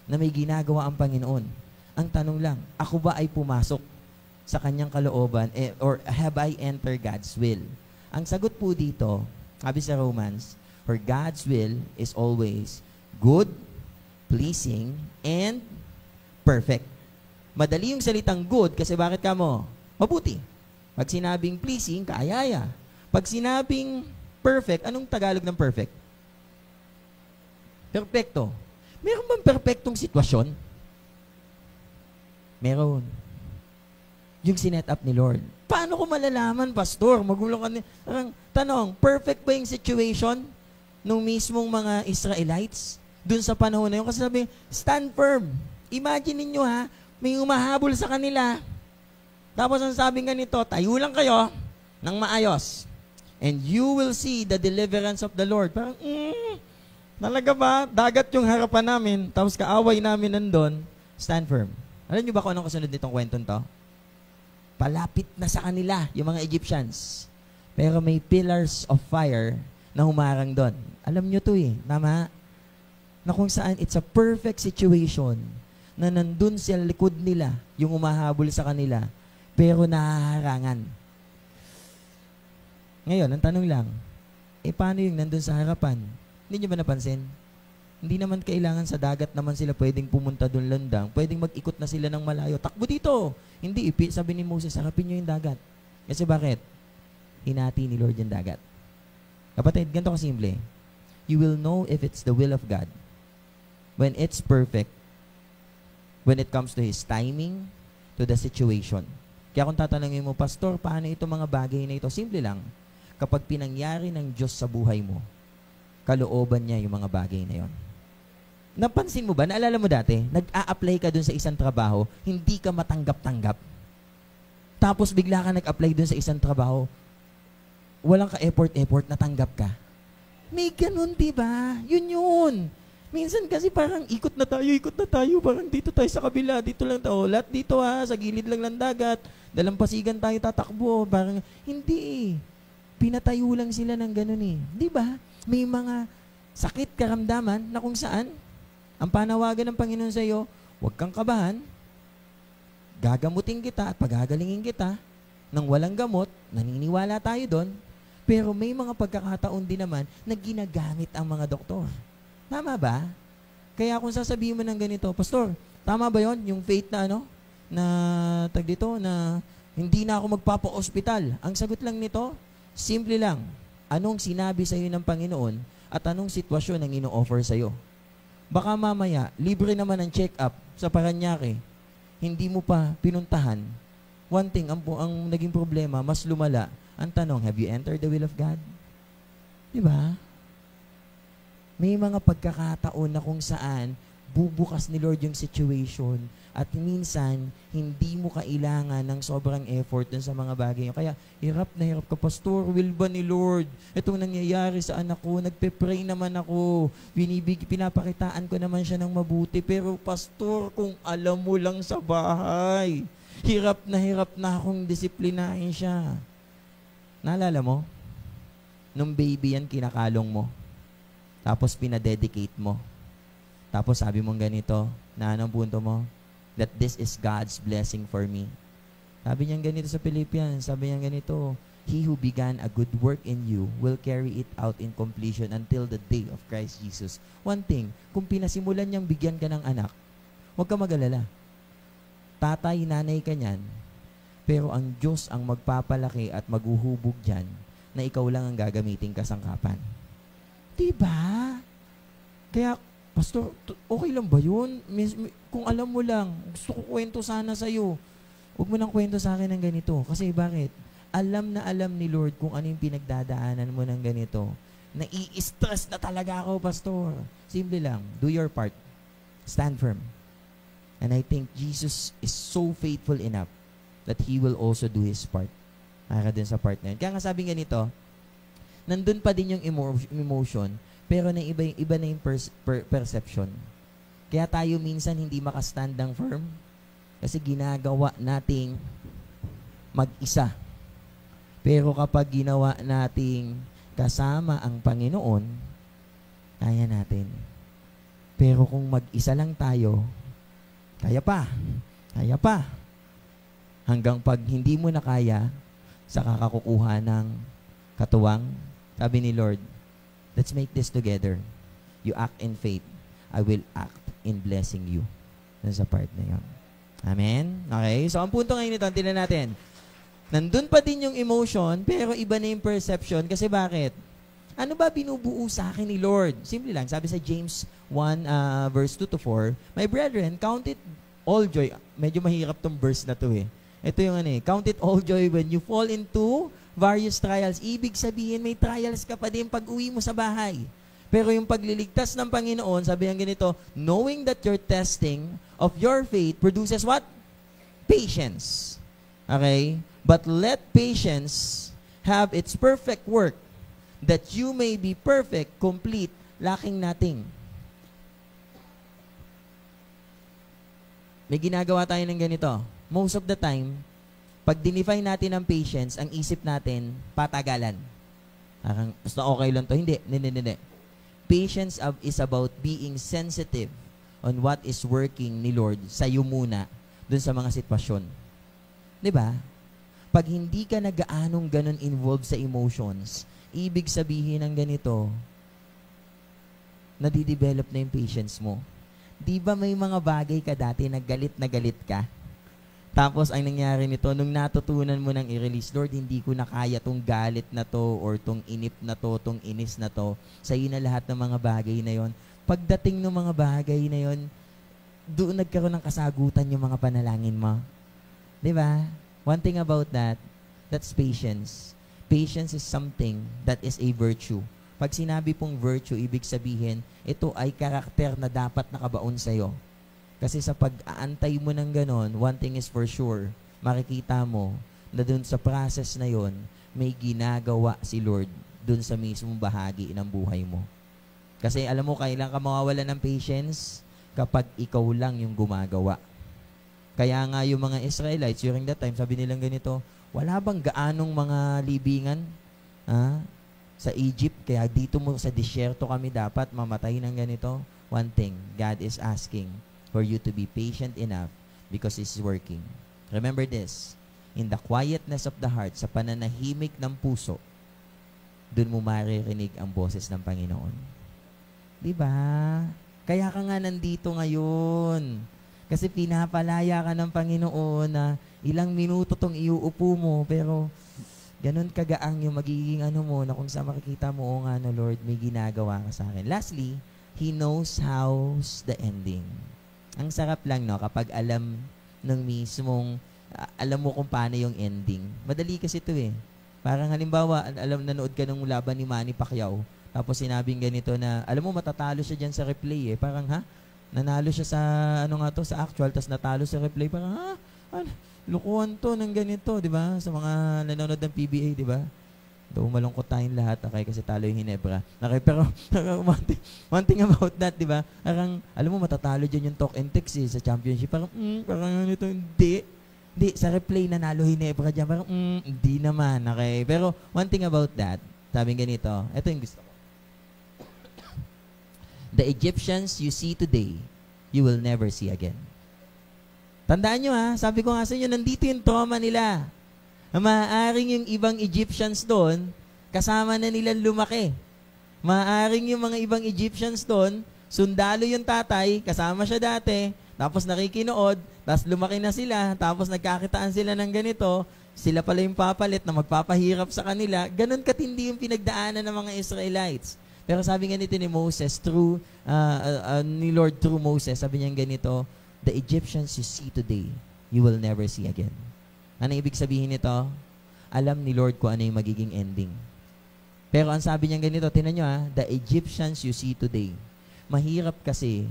na may ginagawa ang Panginoon. Ang tanong lang, ako ba ay pumasok sa kanyang kalooban, or have I entered God's will? Ang sagot po dito, sabi sa Romans, for God's will is always good, pleasing, and perfect. Madali yung salitang good kasi bakit ka mo? Mabuti. Pag sinabing pleasing, kaayaya. Pag sinabing perfect, anong Tagalog ng perfect? Perfecto. Meron bang perfectong sitwasyon? Meron. Yung sinet up ni Lord. Paano ko malalaman, Pastor? Magulong ka ni... Tanong, perfect ba yung situation nung mismong mga Israelites? Dun sa panahon na yun. Kasi sabi, stand firm. Imagine ninyo ha, may umahabol sa kanila. Tapos ang sabi nga nito, tayo lang kayo ng maayos. And you will see the deliverance of the Lord. Parang, talaga ba? Dagat yung harapan namin, tapos kaaway namin nandun, stand firm. Alam niyo ba kung anong kasunod nitong kwentong to? Palapit na sa kanila, yung mga Egyptians. Pero may pillars of fire na humarang doon. Alam niyo to eh, tama? Na kung saan it's a perfect situation na nandun sa likod nila, yung umahabol sa kanila, pero nahaharangan. Ngayon, ang tanong lang, paano yung nandun sa harapan? Hindi nyo ba napansin? Hindi naman kailangan sa dagat naman sila pwedeng pumunta doon landang. Pwedeng mag-ikot na sila ng malayo. Takbo dito! Hindi, sabi ni Moses, harapin nyo yung dagat. Kasi bakit? Hinati ni Lord yung dagat. Kapatid, ganito kasimple. You will know if it's the will of God when it's perfect, when it comes to His timing, to the situation. Kaya kung tatanungin mo, Pastor, paano itong mga bagay na ito? Simple lang. Kapag pinangyari ng Diyos sa buhay mo, kalooban niya yung mga bagay na yon. Napansin mo ba? Naalala mo dati, nag-a-apply ka dun sa isang trabaho, hindi ka matanggap-tanggap. Tapos bigla ka nag-apply dun sa isang trabaho, walang ka-effort, natanggap ka. May ganun, diba? Yun. Minsan kasi parang ikot na tayo, parang dito tayo sa kabila, dito lang tayo, lahat dito sa gilid lang ng dagat, dalampasigan tayo tatakbo, parang hindi. Pinatayo lang sila ng ganun eh. Di ba? May mga sakit, karamdaman na kung saan ang panawagan ng Panginoon sa iyo, huwag kang kabahan, gagamutin kita at pagagalingin kita nang walang gamot, naniniwala tayo doon, pero may mga pagkakataon din naman na ginagamit ang mga doktor. Tama ba? Kaya kung sasabihin mo ng ganito, Pastor, tama ba yon yung faith na na hindi na ako magpapa-ospital? Ang sagot lang nito, simple lang, anong sinabi sa iyo ng Panginoon at anong sitwasyon ang ino-offer sa iyo? Baka mamaya, libre naman ang check-up sa Paranaque, hindi mo pa pinuntahan. One thing, ang naging problema, mas lumala. Ang tanong, have you entered the will of God? Diba? May mga pagkakataon na kung saan bubukas ni Lord yung situation at minsan, hindi mo kailangan ng sobrang effort dun sa mga bagay. Kaya, hirap na hirap ka, Pastor, will ba ni Lord? Itong nangyayari sa anak ko, nagpe-pray naman ako, pinapakitaan ko naman siya ng mabuti, pero Pastor, kung alam mo lang sa bahay, hirap na akong disiplinahin siya. Naalala mo? Nung baby yan, kinakalong mo. Tapos pinadedicate mo. Tapos sabi mong ganito, na anong punto mo? That this is God's blessing for me. Sabi niya ganito sa Philippians, sabi niya ganito, He who began a good work in you will carry it out in completion until the day of Christ Jesus. One thing, kung pinasimulan niyang bigyan ka ng anak, huwag ka mag-alala. Tatay, nanay ka niyan, pero ang Diyos ang magpapalaki at maghuhubog dyan na ikaw lang ang gagamiting kasangkapan. Diba? Kaya, Pastor, okay lang ba yun? Kung alam mo lang, gusto ko kwento sana sa'yo. Huwag mo nang kwento sa akin ng ganito. Kasi bakit? Alam na alam ni Lord kung ano yung pinagdadaanan mo ng ganito. Nai-stress na talaga ako, Pastor. Simple lang. Do your part. Stand firm. And I think Jesus is so faithful enough that He will also do His part. Para din sa part na yun. Kaya nga sabi ganito, nandun pa din yung emotion, pero iba na yung perception. Kaya tayo minsan hindi makastand ng firm kasi ginagawa nating mag-isa. Pero kapag ginawa nating kasama ang Panginoon, kaya natin. Pero kung mag-isa lang tayo, kaya pa. Hanggang pag hindi mo na kaya, saka kakukuha ng katuwang, sabi ni Lord, let's make this together. You act in faith. I will act in blessing you. Nasa part na yun. Amen? Okay? So, ang punto ngayon nito, tingnan natin. Nandun pa din yung emotion, pero iba na yung perception. Kasi bakit? Ano ba binubuo sa akin ni Lord? Simple lang. Sabi sa James 1, verse 2 to 4, My brethren, count it all joy. Medyo mahirap tong verse na to eh. Ito yung count it all joy when you fall into various trials. Ibig sabihin, may trials ka pa din pag uwi mo sa bahay. Pero yung pagliligtas ng Panginoon, sabi niya ganito, knowing that your testing of your faith produces what? Patience. Okay? But let patience have its perfect work, that you may be perfect, complete, lacking nothing. May ginagawa tayo ng ganito. Most of the time, pag dinefine natin ang patience, ang isip natin, patagalan. Parang, basta okay lang to. Hindi. Patience is about being sensitive on what is working ni Lord sa'yo muna dun sa mga sitwasyon. Diba? Pag hindi ka nagaanong ganun involved sa emotions, ibig sabihin ng ganito, nadidevelop na yung patience mo. Di ba may mga bagay ka dati na galit ka? Tapos, ang nangyari nito, nung natutunan mo nang i-release, Lord, hindi ko na kaya tong galit na to, or tong inip na to, tong inis na to, sa'yo na lahat ng mga bagay na yon. Pagdating ng mga bagay na yon, doon nagkaroon ng kasagutan yung mga panalangin mo. Diba? One thing about that, that's patience. Patience is something that is a virtue. Pag sinabi pong virtue, ibig sabihin, ito ay karakter na dapat nakabaon sa'yo. Kasi sa pag-aantay mo ng ganon, one thing is for sure, makikita mo na dun sa process na yon, may ginagawa si Lord dun sa mismong bahagi ng buhay mo. Kasi alam mo, kailan ka mawawala ng patience? Kapag ikaw lang yung gumagawa. Kaya nga yung mga Israelites, during that time, sabi nilang ganito, wala bang gaanong mga libingan Sa Egypt, kaya dito mo sa disyerto kami dapat mamatay ng ganito. One thing, God is asking for you to be patient enough because He's working. Remember this, in the quietness of the heart, sa pananahimik ng puso, dun mo maririnig ang boses ng Panginoon. Diba? Kaya ka nga nandito ngayon. Kasi pinapalaya ka ng Panginoon na ilang minuto tong iuupo mo, pero ganun kagaang yung magiging mo, na kung saan makikita mo, o nga no Lord, may ginagawa ka sa akin. Lastly, He knows how's the ending. Ang sarap lang, no, kapag alam ng mismong, alam mo kung paano yung ending. Madali kasi ito eh. Parang halimbawa, nanood ka ng laban ni Manny Pacquiao, tapos sinabing ganito na, alam mo, matatalo siya dyan sa replay eh. Parang, nanalo siya sa, sa actual, tapos natalo sa replay. Parang, lukuhan to ng ganito, di ba? Sa mga nanonood ng PBA, di ba? Daw malungkot tayong lahat, okay, kasi talo yung Hinebra. Okay, pero one thing about that, di ba? Parang, alam mo, matatalo dyan yung talk and text sa championship. Parang, parang ganito, hindi. Hindi, sa replay nanalo Hinebra dyan. Parang, hindi naman, okay? Pero, one thing about that, sabing ganito, ito yung gusto ko. The Egyptians you see today, you will never see again. Tandaan nyo sabi ko nga sa inyo, nandito yung trauma nila. Maaaring yung ibang Egyptians doon, kasama na nilang lumaki. Maaaring yung mga ibang Egyptians doon, sundalo yung tatay, kasama siya dati, tapos nakikinood, tapos lumaki na sila, tapos nagkakitaan sila ng ganito, sila pala yung papalit na magpapahirap sa kanila. Ganon katindi yung pinagdaanan ng mga Israelites. Pero sabi nga nito ni Moses, ni Lord through Moses, sabi niya ganito, the Egyptians you see today, you will never see again. Ano ibig sabihin nito? Alam ni Lord kung ano yung magiging ending. Pero ang sabi niya ganito, tinan nyo the Egyptians you see today. Mahirap kasi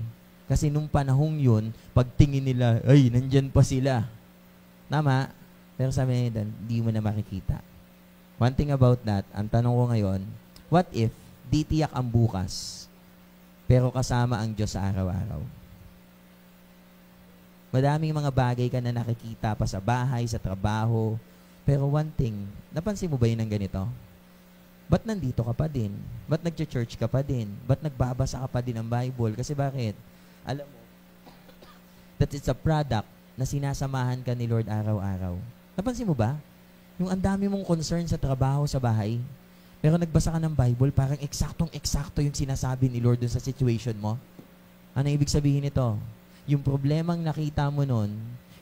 nung panahong yun, pagtingin nila, ay, nandyan pa sila. Tama? Pero sabi niya, di mo na makikita. One thing about that, ang tanong ko ngayon, what if di tiyak ang bukas, pero kasama ang Diyos sa araw-araw? Madaming mga bagay ka na nakikita pa sa bahay, sa trabaho, pero one thing, napansin mo ba yun ng ganito? Ba't nandito ka pa din? Ba't nag-church ka pa din? Ba't nagbabasa ka pa din ng Bible? Kasi bakit? Alam mo, that it's a product na sinasamahan ka ni Lord araw-araw. Napansin mo ba? Yung ang dami mong concern sa trabaho, sa bahay, pero nagbasa ka ng Bible, parang eksaktong-eksakto yung sinasabi ni Lord dun sa situation mo. Ano ibig sabihin nito? Yung problemang nakita mo nun,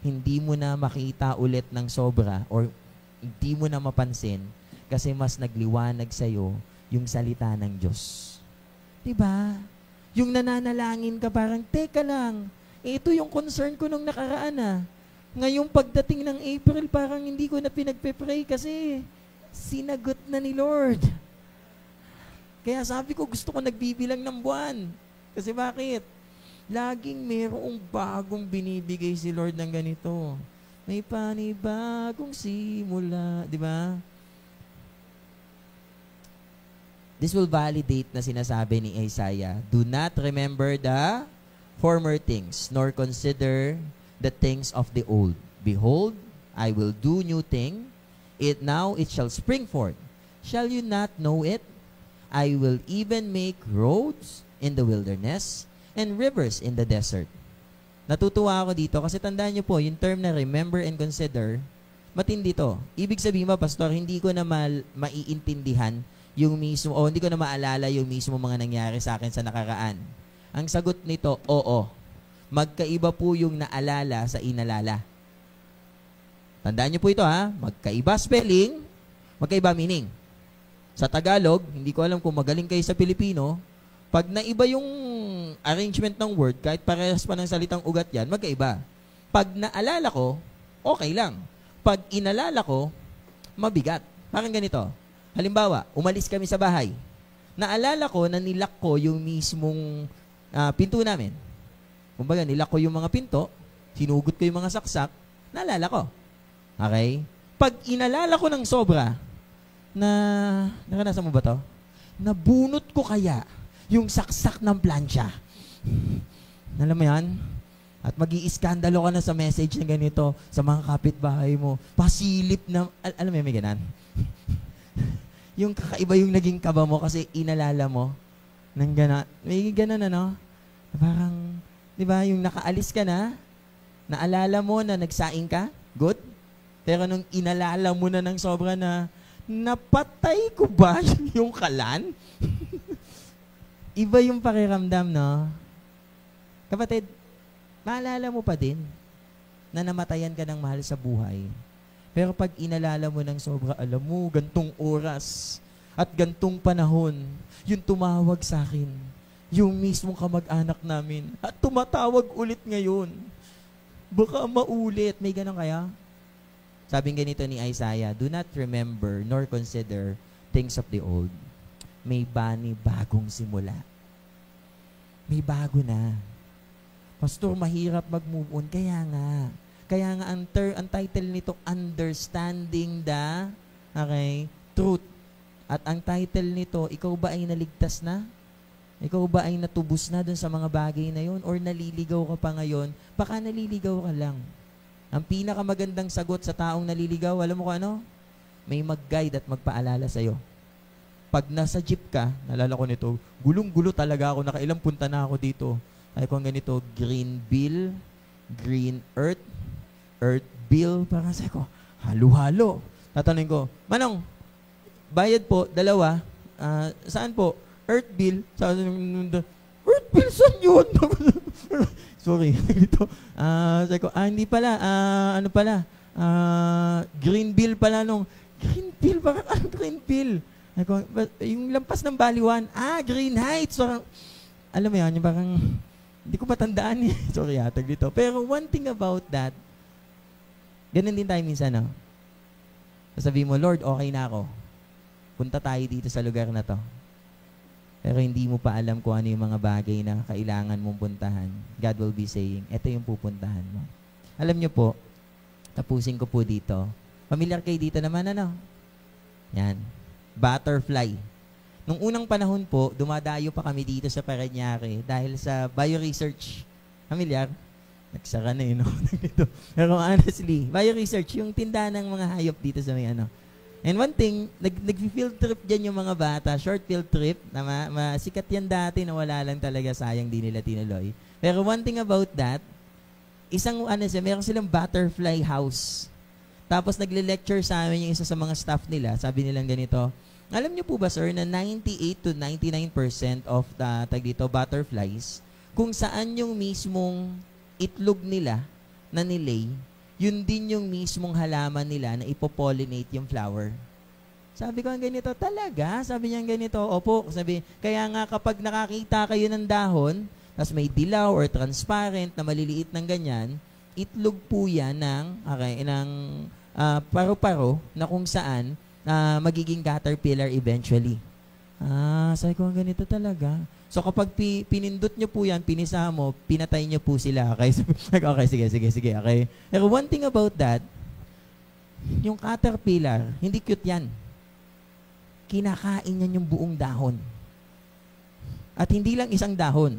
hindi mo na makita ulit ng sobra or hindi mo na mapansin kasi mas nagliwanag sa'yo yung salita ng Diyos. Diba? Yung nananalangin ka parang, teka lang, ito yung concern ko nung nakaraan Ngayong pagdating ng April, parang hindi ko na pinagpe-pray kasi sinagot na ni Lord. Kaya sabi ko, gusto ko nagbibilang ng buwan. Kasi bakit? Laging mayroong bagong binibigay si Lord ng ganito. May panibagong simula. Di ba? This will validate na sinasabi ni Isaiah, do not remember the former things, nor consider the things of the old. Behold, I will do new thing. Now it shall spring forth. Shall you not know it? I will even make roads in the wilderness and rivers in the desert. Natutuwa ako dito kasi tandaan niyo po, yung term na remember and consider, matindi to. Ibig sabihin ba, Pastor, hindi ko na maiintindihan yung mismo, o hindi ko na maalala yung mismo mga nangyari sa akin sa nakaraan. Ang sagot nito, oo. Magkaiba po yung naalala sa inalala. Tandaan niyo po ito magkaiba spelling, magkaiba meaning. Sa Tagalog, hindi ko alam kung magaling kayo sa Pilipino, pag naiba yung arrangement ng word, kahit parehas pa ng salitang ugat yan, magkaiba. Pag naalala ko, okay lang. Pag inalala ko, mabigat. Parang ganito. Halimbawa, umalis kami sa bahay. Naalala ko na nilak ko yung mismong pinto namin. Kumbaga, nilak ko yung mga pinto, sinugot ko yung mga saksak, naalala ko. Okay? Pag inalala ko ng sobra, nakanasan mo ba to? Nabunot ko kaya yung saksak ng plancha. Alam mo yan? At mag-i-iskandalo ka na sa message na ganito sa mga kapitbahay mo. Pasilip na, alam mo may ganan? yung kakaiba yung naging kaba mo kasi inalala mo ng gana. May gano'n ano? Parang, di ba, yung nakaalis ka na, naalala mo na nagsaing ka, good. Pero nung inalala mo na ng sobra na, napatay ko ba yung kalan? Iba yung pakiramdam, no? Kapatid, maalala mo pa din na namatayan ka ng mahal sa buhay. Pero pag inalala mo ng sobra, alam mo, gantong oras at gantong panahon, yung tumawag sa akin, yung mismong kamag-anak namin, at tumatawag ulit ngayon. Baka maulit. May ganon kaya? Sabing ganito ni Isaiah, do not remember nor consider things of the old. May bagong simula. May bago na. Pastor, mahirap mag-move on. Kaya nga ang title nito, Understanding the Truth. At ang title nito, ikaw ba ay naligtas na? Ikaw ba ay natubos na dun sa mga bagay na yun? Or naliligaw ka pa ngayon? Baka naliligaw ka lang. Ang pinakamagandang sagot sa taong naliligaw, alam mo kung ano? May mag-guide at magpaalala sa'yo. Pag nasa jeep ka, nalala ko nito, gulong-gulo talaga ako, nakailang punta na ako dito. Ay kung ganito, green bill, green earth, earth bill, parang sabi ko, halo-halo. Tatanungin ko, Manong, bayad po, 2, saan po? Earth bill, earth bill, saan yun? Sorry, dito. Sabi ko, hindi pala, ano pala, green bill pala nung, green bill, bakit anong green bill? Ko, yung lampas ng Baliwan, Green Heights. So, alam mo yan, yung parang, hindi ko matandaan eh. Sorry, hatag dito. Pero one thing about that, ganun din tayo minsan, no? Sasabihin mo, Lord, okay na ako. Punta tayo dito sa lugar na to. Pero hindi mo pa alam kung ano yung mga bagay na kailangan mong puntahan. God will be saying, eto yung pupuntahan mo. Alam nyo po, tapusin ko po dito. Familiar kayo dito naman, ano? Yan. Butterfly. Nung unang panahon po, dumadayo pa kami dito sa Parañaque dahil sa bioresearch. Familiar? Nagsara na yun. Pero honestly, bioresearch, yung tindahan ng mga hayop dito sa may ano. And one thing, nag-field trip dyan yung mga bata, short field trip, na masikat yan dati na wala lang talaga, sayang di nila tinuloy. Pero one thing about that, meron silang butterfly house. Tapos nagle-lecture sa amin yung isa sa mga staff nila, sabi nilang ganito, alam niyo po ba sir na 98 to 99% of the butterflies, kung saan yung mismong itlog nila na nilay, yun din yung mismong halaman nila na ipopollinate yung flower. Sabi ko, ganito talaga? Sabi niya ganito, opo. Sabi, kaya nga kapag nakakita kayo ng dahon, tapos may dilaw or transparent na maliliit ng ganyan, itlog po yan ng paru-paro na kung saan magiging caterpillar eventually. Sabi ko, ganito talaga. So kapag pinindot nyo po yan, pinisa mo, pinatay nyo po sila. Okay, okay, sige. Okay. Pero one thing about that, yung caterpillar, hindi cute yan. Kinakain yan yung buong dahon. At hindi lang isang dahon.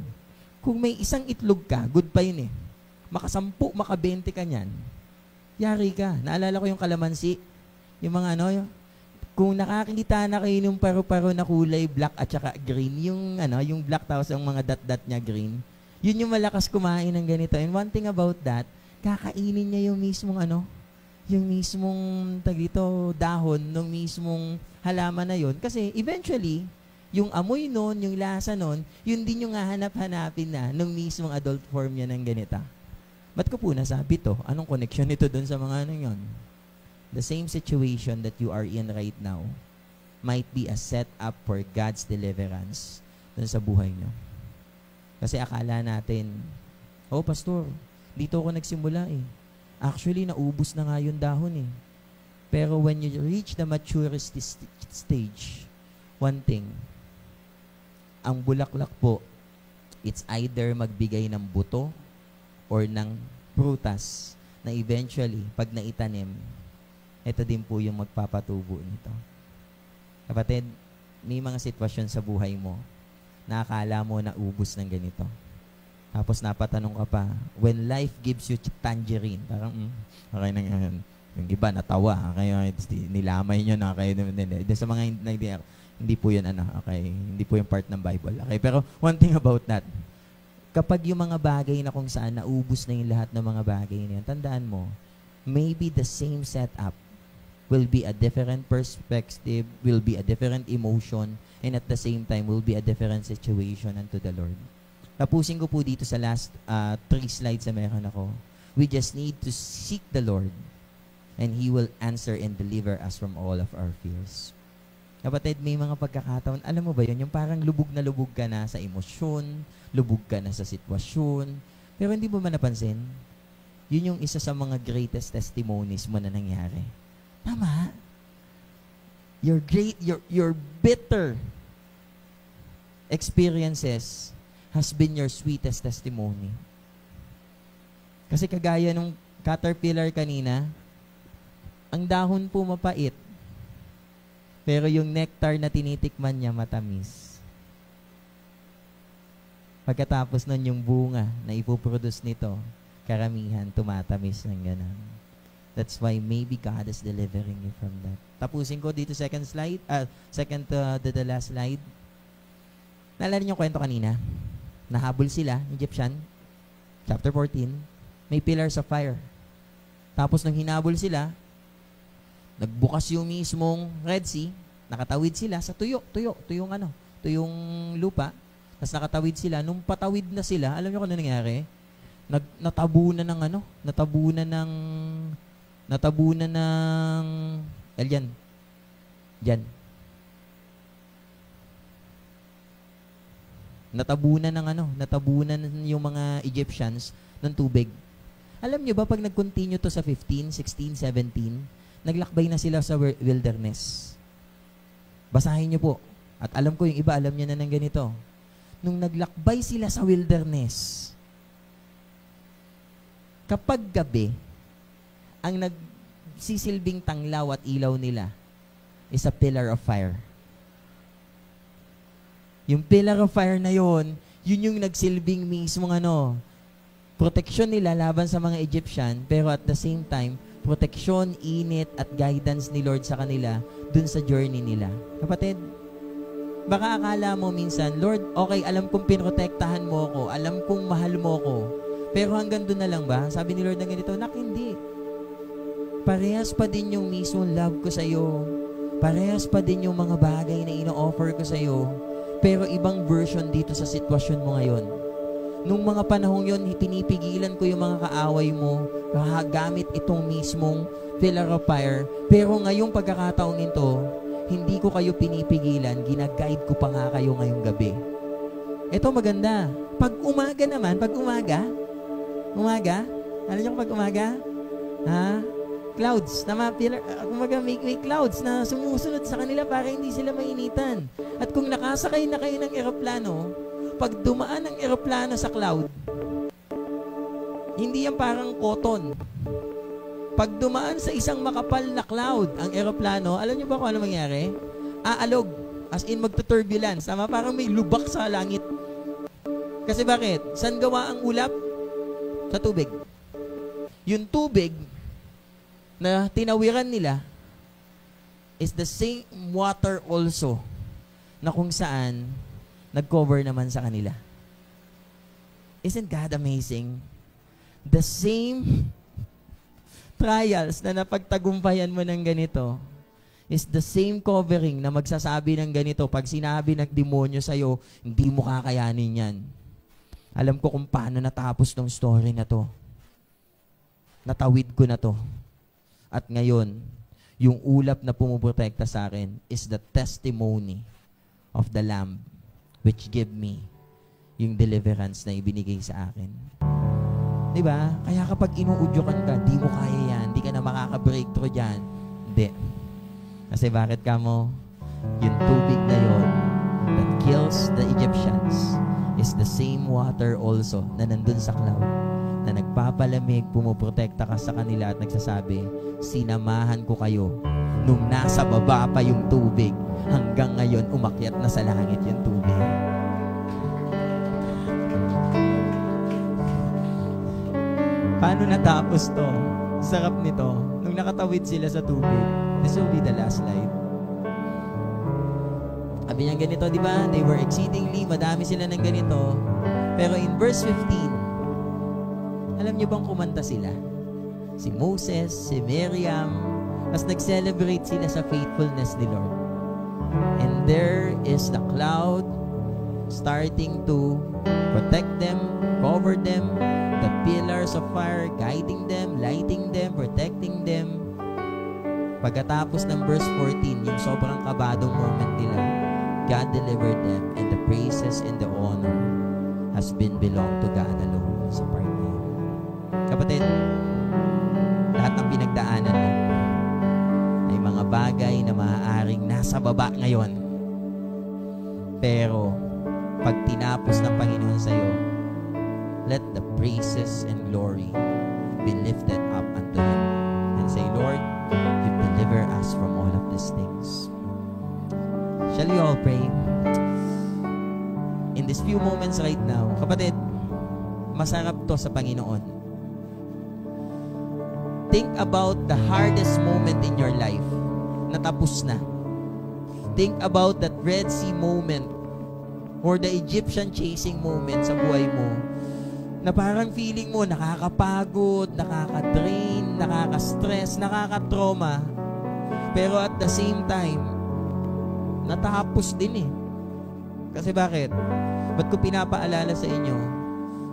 Kung may isang itlog ka, good pa yun eh. Maka-10, maka-20 ka niyan, yari ka. Naalala ko yung kalamansi. Yung mga kung nakakita na kayo ng paru-paro na kulay black at saka green, yung black tapos yung mga dot-dot niya green, yun yung malakas kumain ng ganito. And one thing about that, kakainin niya yung mismong yung mismong dahon ng mismong halaman na yun. Kasi eventually, yung amoy nun, yung lasa nun, yun din yung hahanap-hanapin na ng mismong adult form niya ng ganita. Ba't ko po nasabi to? Anong connection nito dun sa mga yun? The same situation that you are in right now might be a setup for God's deliverance dun sa buhay nyo. Kasi akala natin, oh pastor, dito ako nagsimula eh. Actually, naubos na nga yung dahon eh. Pero when you reach the maturity stage, one thing, ang bulaklak po, it's either magbigay ng buto or ng prutas na eventually, pag naitanim, ito din po yung magpapatubo nito. Kapatid, may mga sitwasyon sa buhay mo na akala mo na ubos ng ganito. Tapos napatanong ka pa, when life gives you tangerine, parang, okay na yan. Yung iba, natawa. Kayo, nilamay nyo na kayo. Sa mga hindi po yun, okay? Hindi po yung part ng Bible. Okay? Pero one thing about that, kapag yung mga bagay na kung saan naubos na yung lahat ng mga bagay na yan, tandaan mo, maybe the same setup will be a different perspective, will be a different emotion, and at the same time will be a different situation unto the Lord. Tapusin ko po dito sa last 3 slides na meron ako. We just need to seek the Lord and He will answer and deliver us from all of our fears. Kapatid, may mga pagkakataon, alam mo ba yun? Yung parang lubog na lubog ka na sa emosyon, lubog ka na sa sitwasyon, pero hindi mo ba napansin? Yun yung isa sa mga greatest testimonies mo na nangyari. Tama. Your bitter experiences has been your sweetest testimony. Kasi kagaya nung caterpillar kanina, ang dahon po mapait, pero yung nectar na tinitikman niya matamis. Pagkatapos nun yung bunga na ipoproduce nito, karamihan tumatamis ng ganun. That's why maybe God is delivering you from that. Tapusin ko dito second slide, the last slide. Naalala niyo yung kwento kanina? Nahabol sila, Egyptian, chapter 14, may pillars of fire. Tapos nang hinabol sila, nagbukas yung mismong Red Sea, nakatawid sila sa tuyong lupa, tapos nakatawid sila. Nung patawid na sila, alam niyo kung ano nangyari? Natabunan ng natabunan yung mga Egyptians ng tubig. Alam niyo ba, pag nag-continue to sa 15, 16, 17, naglakbay na sila sa wilderness. Basahin niyo po. At alam ko yung iba, alam niya na ng ganito. Nung naglakbay sila sa wilderness, kapag gabi, ang nagsisilbing tanglaw at ilaw nila is a pillar of fire. Yung pillar of fire na yun yung nagsilbing mismong proteksyon nila laban sa mga Egyptian, pero at the same time, proteksyon, init, at guidance ni Lord sa kanila dun sa journey nila. Kapatid, baka akala mo minsan, Lord, okay, alam kong pinrotektahan mo ako, alam kong mahal mo ako, pero hanggang dun na lang ba? Sabi ni Lord na ganito, hindi. Parehas pa din yung mismong love ko sa'yo. Parehas pa din yung mga bagay na ino-offer ko sa'yo. Pero ibang version dito sa sitwasyon mo ngayon. Nung mga panahong yon, pinipigilan ko yung mga kaaway mo gamit itong mismong pillar of fire. Pero ngayong pagkakataong ito, hindi ko kayo pinipigilan, ginaguide ko pa nga kayo ngayong gabi. Ito maganda. Pag umaga naman, alam niyo pag umaga? Clouds, tama, pillar, may clouds na sumusunod sa kanila para hindi sila mainitan. At kung nakasakay na kayo ng eroplano, pag dumaan ang eroplano sa cloud, hindi yan parang cotton. Pag dumaan sa isang makapal na cloud ang eroplano, alam niyo ba kung ano mangyari? Aalog, as in magtuturbulence, tama, parang may lubak sa langit. Kasi bakit? Saan gawa ang ulap? Sa tubig. Yung tubig na tinawiran nila is the same water also na kung saan nag-cover naman sa kanila. Isn't God amazing? The same trials na napagtagumpayan mo ng ganito is the same covering na magsasabi ng ganito pag sinabi ng demonyo sa'yo, hindi mo kakayanin yan. Alam ko kung paano natapos tong story na to. Natawid ko na to. At ngayon, yung ulap na pumuprotekta sa akin is the testimony of the Lamb which give me yung deliverance na ibinigay sa akin. Diba? Kaya kapag inuudyokan ka, di mo kaya yan, di ka na makaka-breakthrough dyan. Hindi. Kasi bakit ka mo? Yung tubig na yon that kills the Egyptians is the same water also na nandun sa cloud, na nagpapalamig, pumuprotekta ka sa kanila at nagsasabi, sinamahan ko kayo nung nasa baba pa yung tubig, hanggang ngayon umakyat na sa langit yung tubig. Paano natapos to? Sarap nito. Nung nakatawid sila sa tubig. This will be the last slide. Sabi niya ganito, di ba? They were exceedingly, madami sila ng ganito. Pero in verse 15, alam niyo bang kumanta sila? Si Moses, si Miriam, as nag-celebrate sila sa faithfulness ni Lord. And there is the cloud starting to protect them, cover them, the pillars of fire guiding them, lighting them, protecting them. Pagkatapos ng verse 14, yung sobrang kabadong moment nila, God delivered them, and the praises and the honor has been belong to God alone sa part na yun. Kapatid, lahat ng pinagdaanan mo ay mga bagay na maaaring nasa baba ngayon. Pero, pag tinapos ng Panginoon sa'yo, let the praises and glory be lifted up unto Him. And say, Lord, you deliver us from all of these things. Shall we all pray? In these few moments right now, kapatid, masarap to sa Panginoon. Think about the hardest moment in your life na tapos na. Think about that Red Sea moment or the Egyptian chasing moment sa buhay mo na parang feeling mo nakakapagod, nakaka-drain, nakaka-stress, nakaka-trauma. Pero at the same time, natapos din eh. Kasi bakit? Ba't ko pinapaalala sa inyo?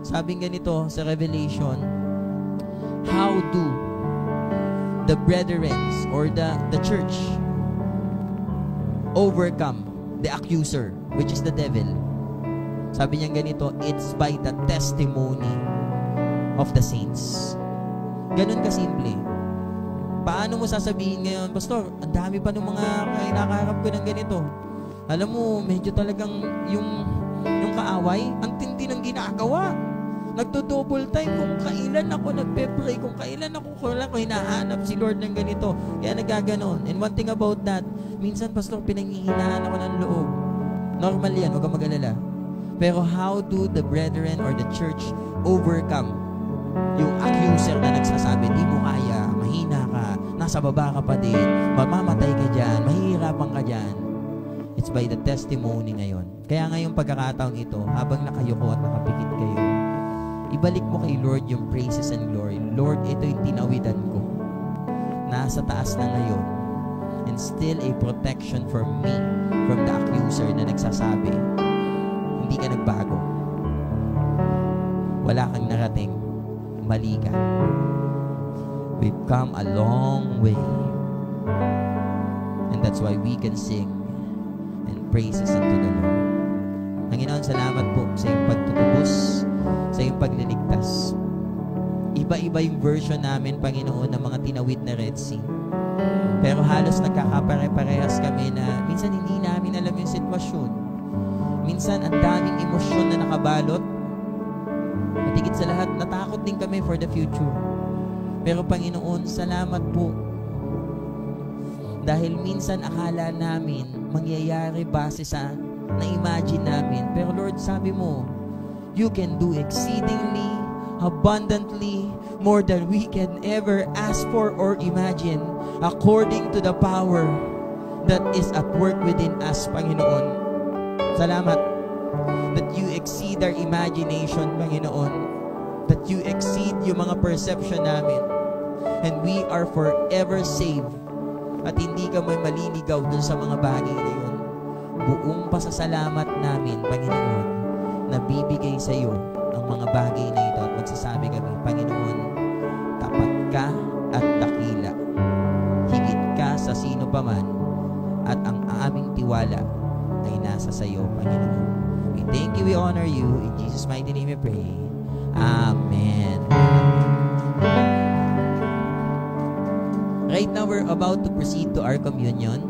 Sabing ganito sa Revelation, how do the brethren or the church overcome the accuser, which is the devil? Sabi niya ganito, it's by the testimony of the saints. Ganun kasimple. Paano mo sasabihin ngayon, Pastor, ang dami pa ng mga kinakaharap ko ng ganito. Alam mo, medyo talagang yung kaaway, ang tindi ng ginagawa. Nagdo-double time kung kailan ako nagpe-pray, kung kailan ako hinahanap si Lord ng ganito. Kaya nagaganon. And one thing about that, minsan, Pastor, pinanghihinaan ako ng loob. Normal yan, huwag kang mag-alala. Pero how do the brethren or the church overcome yung accuser na nagsasabi, di mo kaya, mahina ka, nasa baba ka pa din, mamamatay ka dyan, mahihirapan ka dyan? It's by the testimony ngayon. Kaya ngayong pagkakataong ito, habang nakayuko at nakapikit kayo, ibalik mo kay Lord yung praises and glory. Lord, ito yung tinawidan ko. Nasa taas na ngayon. And still a protection for me from the accuser na nagsasabi, hindi ka nagbago. Wala kang narating. Mali ka. We've come a long way. And that's why we can sing and praises unto the Lord. Panginoon, salamat po sa iyong pagtutubos, sa iyong pagliligtas. Iba-iba yung version namin, Panginoon, ng mga tinawid na Red Sea. Pero halos nagkakapare-parehas kami na minsan hindi namin alam yung sitwasyon. Minsan ang daming emosyon na nakabalot. At higit sa lahat, natakot din kami for the future. Pero Panginoon, salamat po. Dahil minsan akala namin mangyayari base sa na-imagine namin. Pero Lord, sabi mo, you can do exceedingly, abundantly, more than we can ever ask for or imagine, according to the power that is at work within us, Panginoon. Salamat that you exceed our imagination, Panginoon. That you exceed yung mga perception namin. And we are forever saved. At hindi ka may maliligaw dun sa mga bagay na yun. Buong pasasalamat namin, Panginoon, na bibigay sa iyo ang mga bagay na ito. At magsasabi kami, Panginoon, tapat ka at dakila. Higit ka sa sino paman. At ang aming tiwala ay nasa sa iyo, Panginoon. We thank you, we honor you. In Jesus' mighty name we pray. Amen. Right now, we're about to proceed to our communion.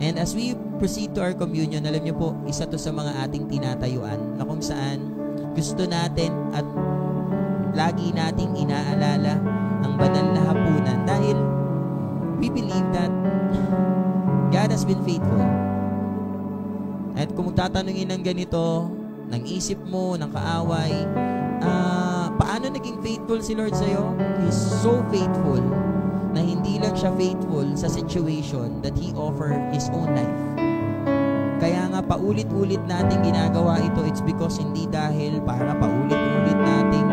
And as we proceed to our communion, alam niyo po, isa to sa mga ating tinatayuan na kung saan gusto natin at lagi nating inaalala ang banal na hapunan dahil we believe that God has been faithful. At kung tatanungin ng ganito, ng isip mo, ng kaaway, paano naging faithful si Lord sa'yo? He's so faithful lang siya faithful sa situation that He offered His own life. Kaya nga paulit-ulit natin ginagawa ito, it's because hindi dahil para paulit-ulit nating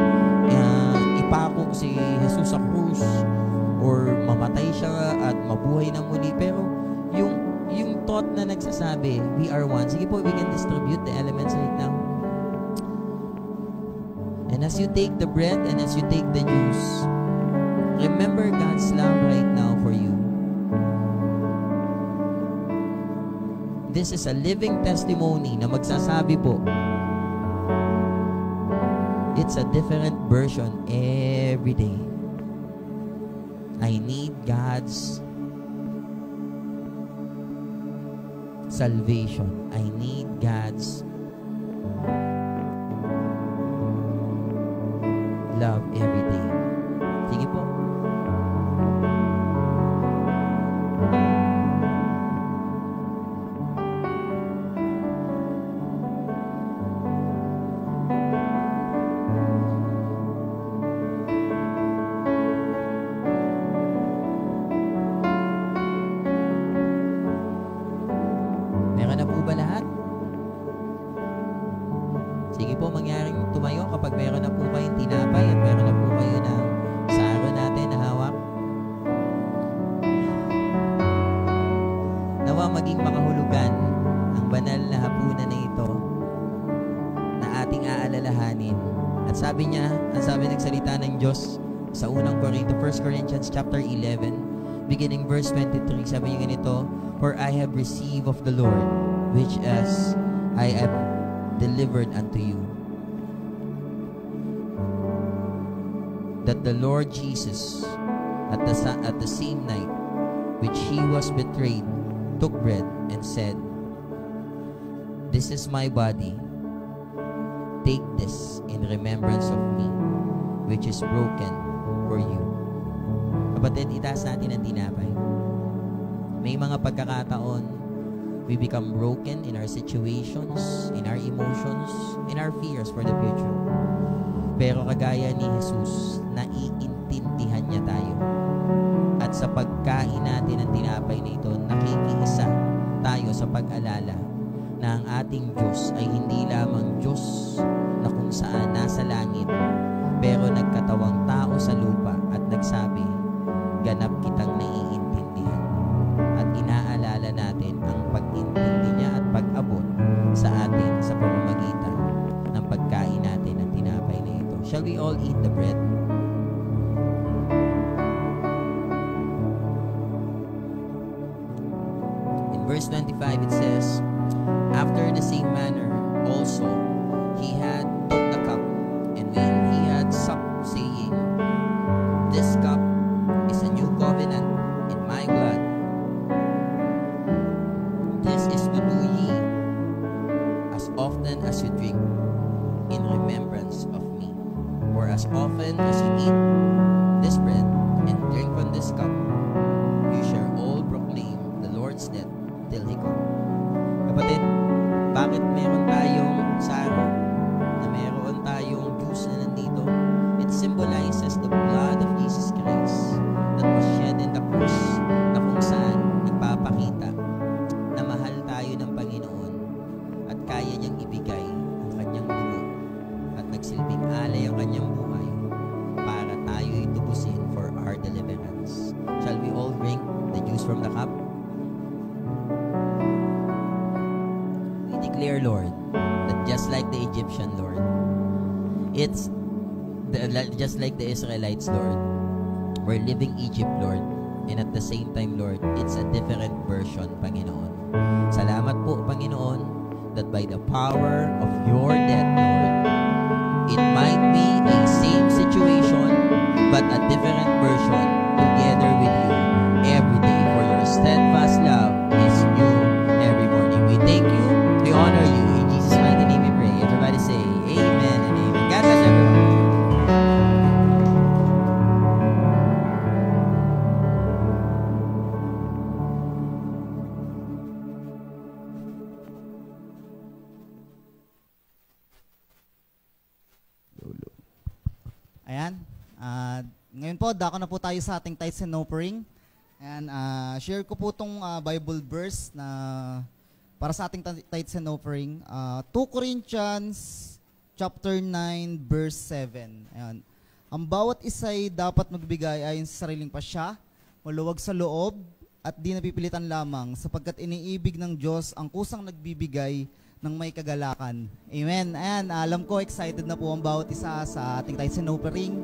ipako si Jesus sa krus or mamatay siya at mabuhay na muli, pero yung thought na nagsasabi, we are one. Sige po, we can distribute the elements right now. And as you take the bread and as you take the juice, remember God's love right now for you. This is a living testimony na magsasabi po, it's a different version every day. I need God's salvation. I need God's love every day. Sige po. Meron na po ba lahat? Sige po, mangyaring tumayo kapag meron na po kayong tinapay at meron na po kayo ng saro natin na hawak. Nawa maging makahulugan ang banal na hapunan na ito na ating aalalahanin. At sabi niya, ang sabi ng salita ng Diyos sa unang Korinto, 1 Corinthians chapter 11, beginning verse 23, sabi niya ganito, "For I have received of the Lord, which as I have delivered unto you, that the Lord Jesus, at the same night which He was betrayed, took bread and said, This is my body. Take this in remembrance of me, which is broken for you." Kapatid, itaas natin ang tinapay. May mga pagkakataon, we become broken in our situations, in our emotions, in our fears for the future. Pero kagaya ni Jesus, naiintindihan niya tayo. At sa pagkain natin ng tinapay na ito, nakikiisa tayo sa pag-alala na ang ating Diyos ay hindi lamang Diyos na kung saan nasa langit, pero nagkatawang tao sa lupa at nagsabi, "Ganap kitang naiintindihan." At inaalala natin ang pag-intindi niya at pag-abot sa atin sa pamamagitan ng pagkain natin ng tinapay na ito. Shall we all eat the bread? In verse 25 it says, "After the same manner also He had took the cup, and when He had supped, saying, This cup is a new covenant in my blood. This is to do ye as often as you drink in remembrance of me. For as often as you eat this bread and drink from this cup, you shall all proclaim the Lord's death till He come." Kapatid, bakit meron tayong saro na meron tayong juice na nandito? It symbolizes the blood of Jesus Christ that was shed in the cross, na kung saan nagpapakita na mahal tayo ng Panginoon at kaya niyang ibigay ang kanyang dugo at nagsilbing alay ang kanyang buhay para tayo itubusin for our deliverance. Shall we all drink the juice from the cup? We declare, Lord, that just like the Egyptian, Lord, just like the Israelites, Lord, we're living Egypt, Lord, and at the same time, Lord, it's a different version, Panginoon. Salamat po, Panginoon, that by the power of your death, Lord, it might be a same situation, but a different version together with you every day, for your steadfast love is new every morning. We thank you, we honor you, in Jesus' mighty name we pray. Everybody say, Amen and Amen. God bless everyone.
Ayan. Ngayon po, dako na po tayo sa ating tithes and offering. And share ko po itong Bible verse na para sa ating tithes and offering. 2 Corinthians chapter 9 verse 7. Ayan. Ang bawat isa'y dapat magbigay ayon sa sariling pasya, maluwag sa loob, at di napipilitan lamang, sapagkat iniibig ng Diyos ang kusang nagbibigay ng may kagalakan. Amen. Ayan, alam ko excited na po ang bawat isa sa ating tithes and offering.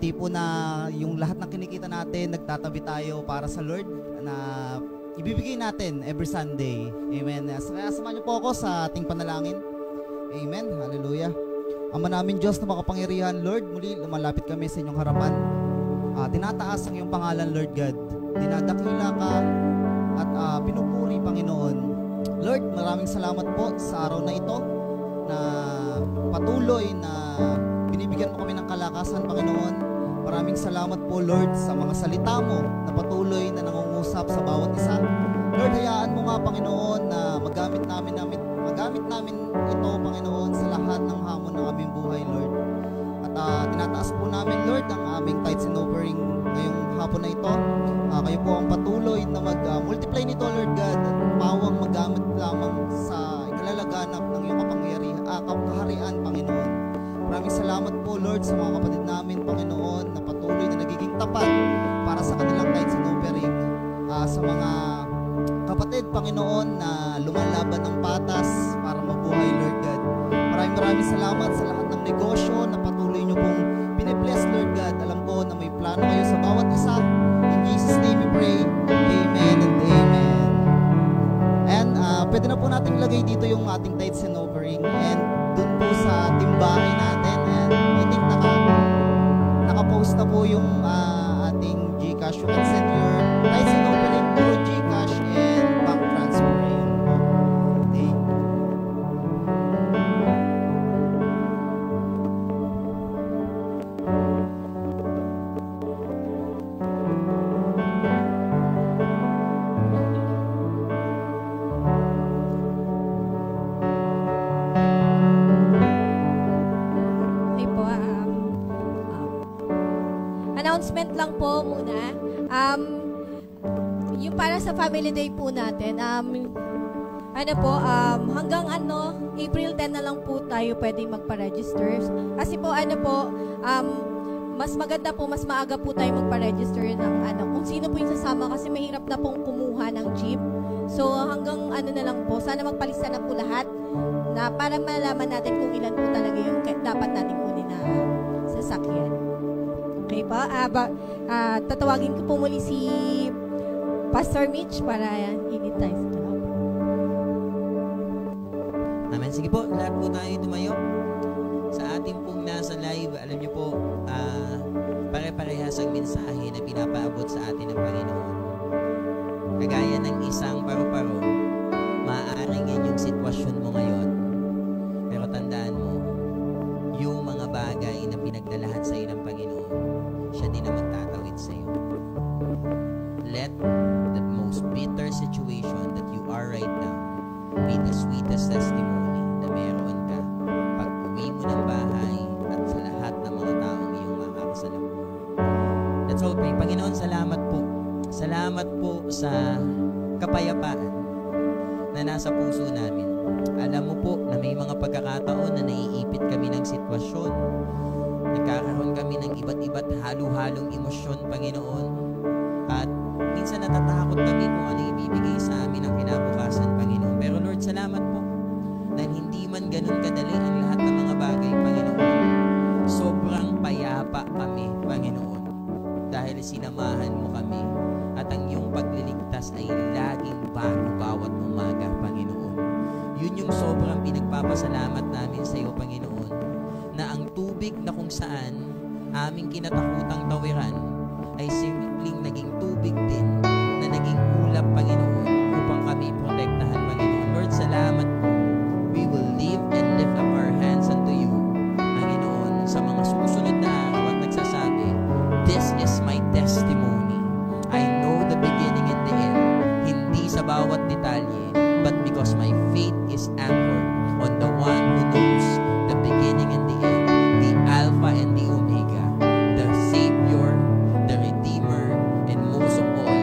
Tipo na yung lahat ng kinikita natin, nagtatabi tayo para sa Lord na ibibigay natin every Sunday. Amen. Kaya samahan niyo po ako sa ating panalangin. Amen. Hallelujah. Ama namin Diyos na makapangyarihan, Lord, muli lumalapit kami sa inyong harapan. Tinataas ang iyong pangalan, Lord God. Dinadakila ka at pinupuri, Panginoon. Lord, maraming salamat po sa araw na ito na patuloy na binibigyan mo kami ng kalakasan, Panginoon. Maraming salamat po, Lord, sa mga salita mo na patuloy na nangungusap sa bawat isa. Lord, hayaan mo nga, Panginoon, na magamit namin ito, Panginoon, sa lahat ng hamon ng aming buhay, Lord. At tinataas po namin, Lord, ang aming tithes and offering ngayong hapon na ito. Kayo po ang patuloy na mag-multiply nito, Lord God, at mawang magamit lamang sa ikalalaganap ng iyong kaharian, Panginoon. Maraming salamat po, Lord, sa mga kapatid namin, Panginoon, na patuloy na nagiging tapat para sa kanilang tithes and offering. Sa mga kapatid, Panginoon, na lumalaban ng patas para mabuhay, Lord God. Maraming salamat sa lahat ng negosyo na patuloy nyo pong binibless, Lord God. Alam ko na may plano kayo sa bawat isa. In Jesus' name we pray. Amen and amen. And pwede na po natin ilagay dito yung ating tithes and offering. And dun po sa timbahay natin. And I think naka-post na po yung ating GCash. You can send your tithes and offering through GCash and bank transfer. Ayun po. Okay.
Announcement lang po muna. Yung para sa family day po natin, hanggang April 10 na lang po tayo pwedeng magpa-register. Kasi po, mas maganda po, mas maaga po tayo magpa-register ng kung sino po yung sasama kasi mahirap na pong kumuha ng jeep. So, hanggang na lang po, sana magpalista na po lahat na para malaman natin kung ilan po talaga yung dapat natin kunin na sasakyan. Okay po, tatawagin ko po muli si Pastor Mitch para init tayo sa loob.
Amen. Sige po, lahat po tayo tumayo. Sa ating pong nasa live, alam niyo po, pare-parehas ang mensahe na pinapaabot sa atin ng Panginoon. Kagaya ng isang paru-paro, maaaring yan yung sitwasyon mo ngayon. Pero tandaan mo, yung mga bagay na pinagdalahan sa iyo ng Panginoon, siya din ang magtatawid sa iyo. Let the most bitter situation that you are right now be the sweetest testimony na meron ka pag uwi mo ng bahay at sa lahat ng mga taong iyong makakasalubong. Let's all pray. Panginoon, salamat po. Salamat po sa kapayapaan na nasa puso namin. Alam mo po na may mga pagkakataon na naiipit kami ng sitwasyon. Nagkakaroon kami ng iba't-iba't halo-halong emosyon, Panginoon. At minsan natatakot kami kung ano ibibigay sa amin ang kinabukasan, Panginoon. Pero Lord, salamat po dahil hindi man ganun kadali ang lahat ng mga bagay, Panginoon. Sobrang payapa kami, Panginoon. Dahil sinamahan mo kami at ang iyong pagliligtas ay laging bago bawat umaga, Panginoon. Yun yung sobrang pinagpapasalamat namin sa iyo, Panginoon, na ang tubig na kung saan aming kinatakutang tawiran ay simpleng naging tubig din na naging ulap, Panginoon, upang kami protektahan, Panginoon. Lord, salamat po. We will live and lift up our hands unto you, Panginoon, sa mga susunod na araw at nagsasabi, this is my testimony. I know the beginning and the end. Hindi sa bawat detalye, but because my faith is anchored on the one who knows the beginning and the end, the Alpha and the Omega, the Savior, the Redeemer, and most of all,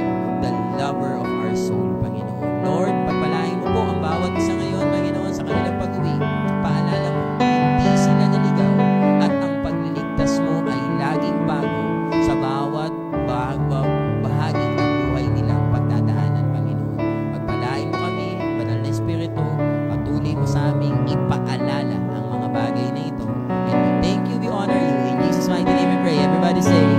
Everybody say,